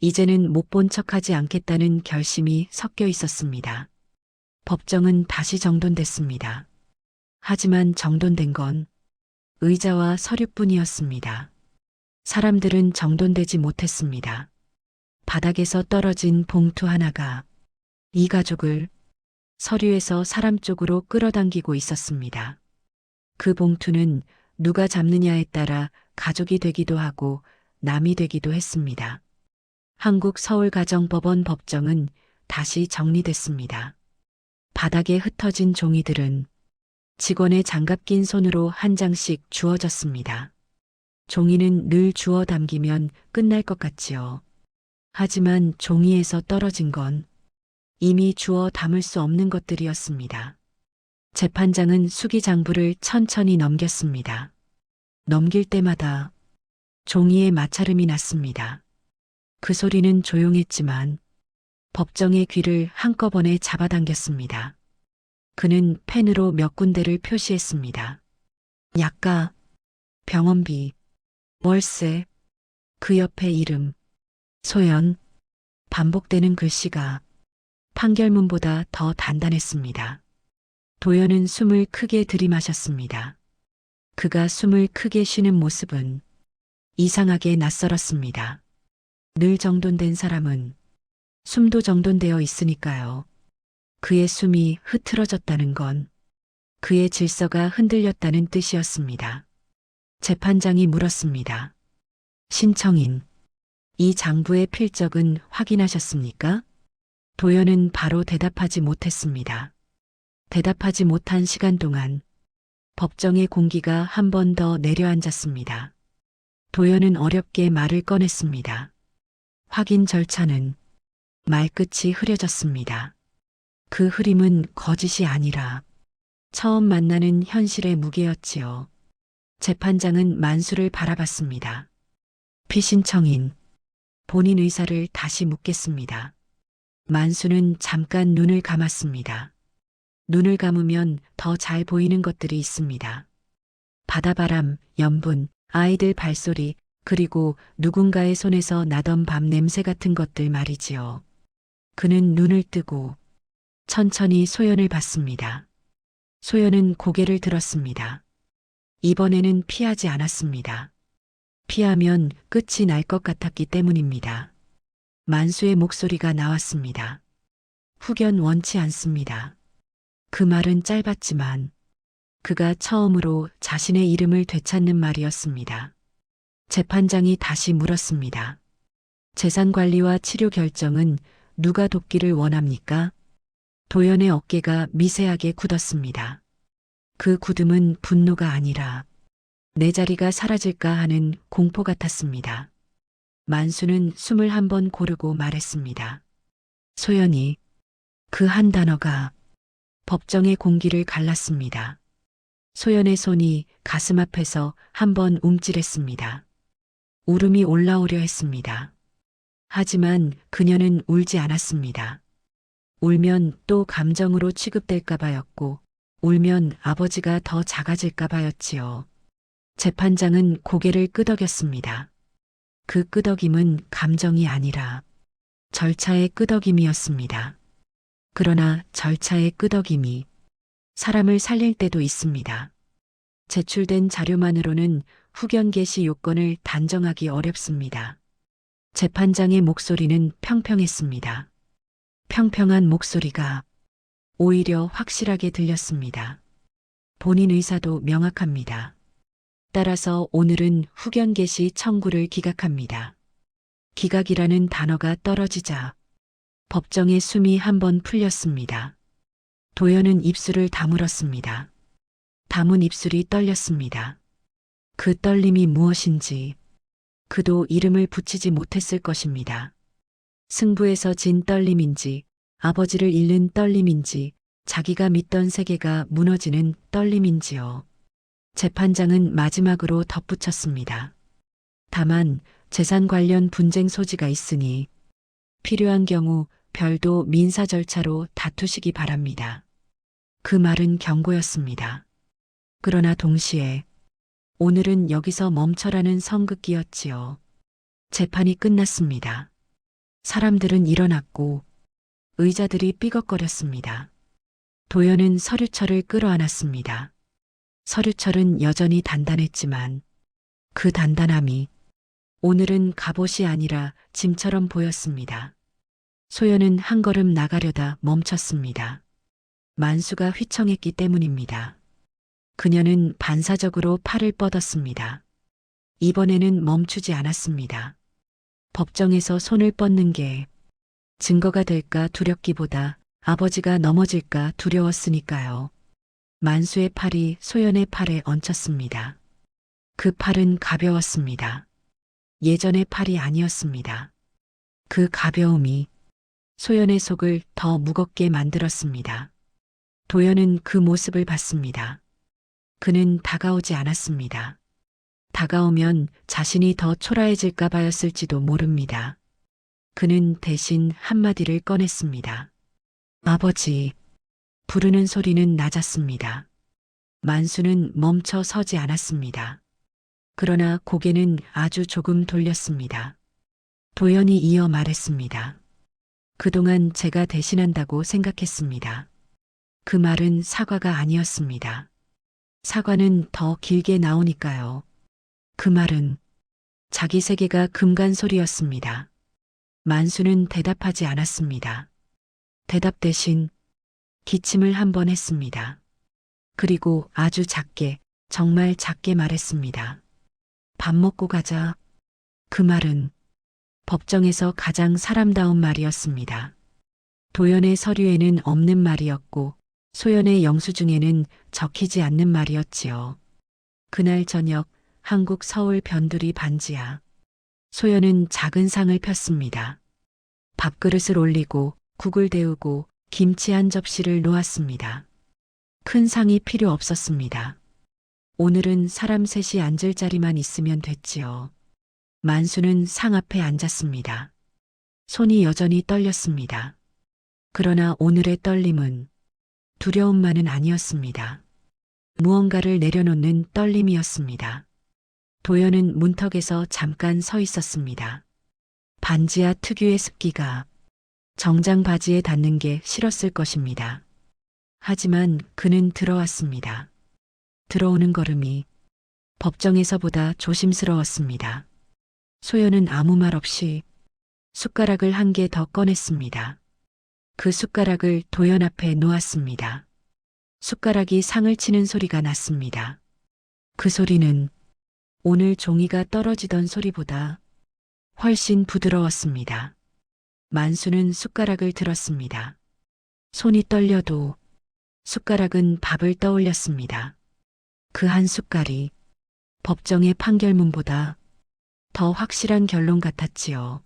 이제는 못 본 척하지 않겠다는 결심이 섞여 있었습니다. 법정은 다시 정돈됐습니다. 하지만 정돈된 건 의자와 서류뿐이었습니다. 사람들은 정돈되지 못했습니다. 바닥에서 떨어진 봉투 하나가 이 가족을 서류에서 사람 쪽으로 끌어당기고 있었습니다. 그 봉투는 누가 잡느냐에 따라 가족이 되기도 하고 남이 되기도 했습니다. 한국 서울가정법원 법정은 다시 정리됐습니다. 바닥에 흩어진 종이들은 직원의 장갑 낀 손으로 한 장씩 주어졌습니다. 종이는 늘 주워 담기면 끝날 것 같지요. 하지만 종이에서 떨어진 건 이미 주워 담을 수 없는 것들이었습니다. 재판장은 수기장부를 천천히 넘겼습니다. 넘길 때마다 종이에 마찰음이 났습니다. 그 소리는 조용했지만 법정의 귀를 한꺼번에 잡아당겼습니다. 그는 펜으로 몇 군데를 표시했습니다. 약가, 병원비, 월세, 그 옆에 이름, 소연, 반복되는 글씨가 판결문보다 더 단단했습니다. 도연은 숨을 크게 들이마셨습니다. 그가 숨을 크게 쉬는 모습은 이상하게 낯설었습니다. 늘 정돈된 사람은 숨도 정돈되어 있으니까요. 그의 숨이 흐트러졌다는 건 그의 질서가 흔들렸다는 뜻이었습니다. 재판장이 물었습니다. 신청인, 이 장부의 필적은 확인하셨습니까? 도연은 바로 대답하지 못했습니다. 대답하지 못한 시간 동안 법정의 공기가 한 번 더 내려앉았습니다. 도연은 어렵게 말을 꺼냈습니다. 확인 절차는 말끝이 흐려졌습니다. 그 흐림은 거짓이 아니라 처음 만나는 현실의 무게였지요. 재판장은 만수를 바라봤습니다. 피신청인, 본인 의사를 다시 묻겠습니다. 만수는 잠깐 눈을 감았습니다. 눈을 감으면 더 잘 보이는 것들이 있습니다. 바다바람, 연분, 아이들 발소리, 그리고 누군가의 손에서 나던 밤 냄새 같은 것들 말이지요. 그는 눈을 뜨고 천천히 소연을 봤습니다. 소연은 고개를 들었습니다. 이번에는 피하지 않았습니다. 피하면 끝이 날 것 같았기 때문입니다. 만수의 목소리가 나왔습니다. 후견 원치 않습니다. 그 말은 짧았지만 그가 처음으로 자신의 이름을 되찾는 말이었습니다. 재판장이 다시 물었습니다. 재산관리와 치료 결정은 누가 돕기를 원합니까? 도연의 어깨가 미세하게 굳었습니다. 그 굳음은 분노가 아니라 내 자리가 사라질까 하는 공포 같았습니다. 만수는 숨을 한 번 고르고 말했습니다. 소연이, 그 한 단어가 법정의 공기를 갈랐습니다. 소연의 손이 가슴 앞에서 한번 움찔했습니다. 울음이 올라오려 했습니다. 하지만 그녀는 울지 않았습니다. 울면 또 감정으로 취급될까봐였고, 울면 아버지가 더 작아질까봐였지요. 재판장은 고개를 끄덕였습니다. 그 끄덕임은 감정이 아니라 절차의 끄덕임이었습니다. 그러나 절차의 끄덕임이 사람을 살릴 때도 있습니다. 제출된 자료만으로는 후견 개시 요건을 단정하기 어렵습니다. 재판장의 목소리는 평평했습니다. 평평한 목소리가 오히려 확실하게 들렸습니다. 본인 의사도 명확합니다. 따라서 오늘은 후견 개시 청구를 기각합니다. 기각이라는 단어가 떨어지자 법정의 숨이 한번 풀렸습니다. 도연은 입술을 다물었습니다. 담은 입술이 떨렸습니다. 그 떨림이 무엇인지 그도 이름을 붙이지 못했을 것입니다. 승부에서 진 떨림인지, 아버지를 잃는 떨림인지, 자기가 믿던 세계가 무너지는 떨림인지요. 재판장은 마지막으로 덧붙였습니다. 다만 재산 관련 분쟁 소지가 있으니 필요한 경우 별도 민사 절차로 다투시기 바랍니다. 그 말은 경고였습니다. 그러나 동시에 오늘은 여기서 멈춰라는 성극기였지요. 재판이 끝났습니다. 사람들은 일어났고 의자들이 삐걱거렸습니다. 도연은 서류철을 끌어안았습니다. 서류철은 여전히 단단했지만 그 단단함이 오늘은 갑옷이 아니라 짐처럼 보였습니다. 소연은 한 걸음 나가려다 멈췄습니다. 만수가 휘청했기 때문입니다. 그녀는 반사적으로 팔을 뻗었습니다. 이번에는 멈추지 않았습니다. 법정에서 손을 뻗는 게 증거가 될까 두렵기보다 아버지가 넘어질까 두려웠으니까요. 만수의 팔이 소연의 팔에 얹혔습니다. 그 팔은 가벼웠습니다. 예전의 팔이 아니었습니다. 그 가벼움이 소연의 속을 더 무겁게 만들었습니다. 도연은 그 모습을 봤습니다. 그는 다가오지 않았습니다. 다가오면 자신이 더 초라해질까 봐였을지도 모릅니다. 그는 대신 한마디를 꺼냈습니다. 아버지. 부르는 소리는 낮았습니다. 만수는 멈춰 서지 않았습니다. 그러나 고개는 아주 조금 돌렸습니다. 도연이 이어 말했습니다. 그동안 제가 대신한다고 생각했습니다. 그 말은 사과가 아니었습니다. 사과는 더 길게 나오니까요. 그 말은 자기 세계가 금간소리였습니다. 만수는 대답하지 않았습니다. 대답 대신 기침을 한 번 했습니다. 그리고 아주 작게, 정말 작게 말했습니다. 밥 먹고 가자. 그 말은 법정에서 가장 사람다운 말이었습니다. 도연의 서류에는 없는 말이었고 소연의 영수증에는 적히지 않는 말이었지요. 그날 저녁 한국 서울 변두리 반지하. 소연은 작은 상을 폈습니다. 밥그릇을 올리고 국을 데우고 김치 한 접시를 놓았습니다. 큰 상이 필요 없었습니다. 오늘은 사람 셋이 앉을 자리만 있으면 됐지요. 만수는 상 앞에 앉았습니다. 손이 여전히 떨렸습니다. 그러나 오늘의 떨림은 두려움만은 아니었습니다. 무언가를 내려놓는 떨림이었습니다. 도연은 문턱에서 잠깐 서 있었습니다. 반지하 특유의 습기가 정장 바지에 닿는 게 싫었을 것입니다. 하지만 그는 들어왔습니다. 들어오는 걸음이 법정에서보다 조심스러웠습니다. 소연은 아무 말 없이 숟가락을 한 개 더 꺼냈습니다. 그 숟가락을 도연 앞에 놓았습니다. 숟가락이 상을 치는 소리가 났습니다. 그 소리는 오늘 종이가 떨어지던 소리보다 훨씬 부드러웠습니다. 만수는 숟가락을 들었습니다. 손이 떨려도 숟가락은 밥을 떠올렸습니다. 그 한 숟갈이 법정의 판결문보다 더 확실한 결론 같았지요.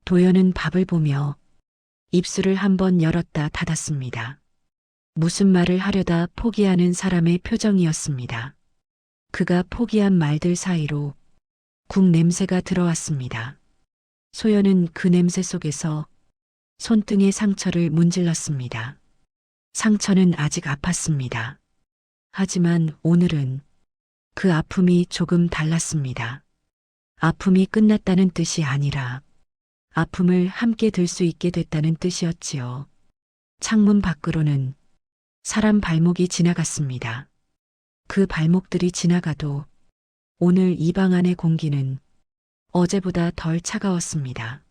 도연은 밥을 보며 입술을 한번 열었다 닫았습니다. 무슨 말을 하려다 포기하는 사람의 표정이었습니다. 그가 포기한 말들 사이로 국 냄새가 들어왔습니다. 소연은 그 냄새 속에서 손등의 상처를 문질렀습니다. 상처는 아직 아팠습니다. 하지만 오늘은 그 아픔이 조금 달랐습니다. 아픔이 끝났다는 뜻이 아니라 아픔을 함께 들 수 있게 됐다는 뜻이었지요. 창문 밖으로는 사람 발목이 지나갔습니다. 그 발목들이 지나가도 오늘 이 방 안의 공기는 어제보다 덜 차가웠습니다.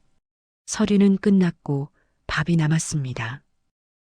서리는 끝났고 밥이 남았습니다.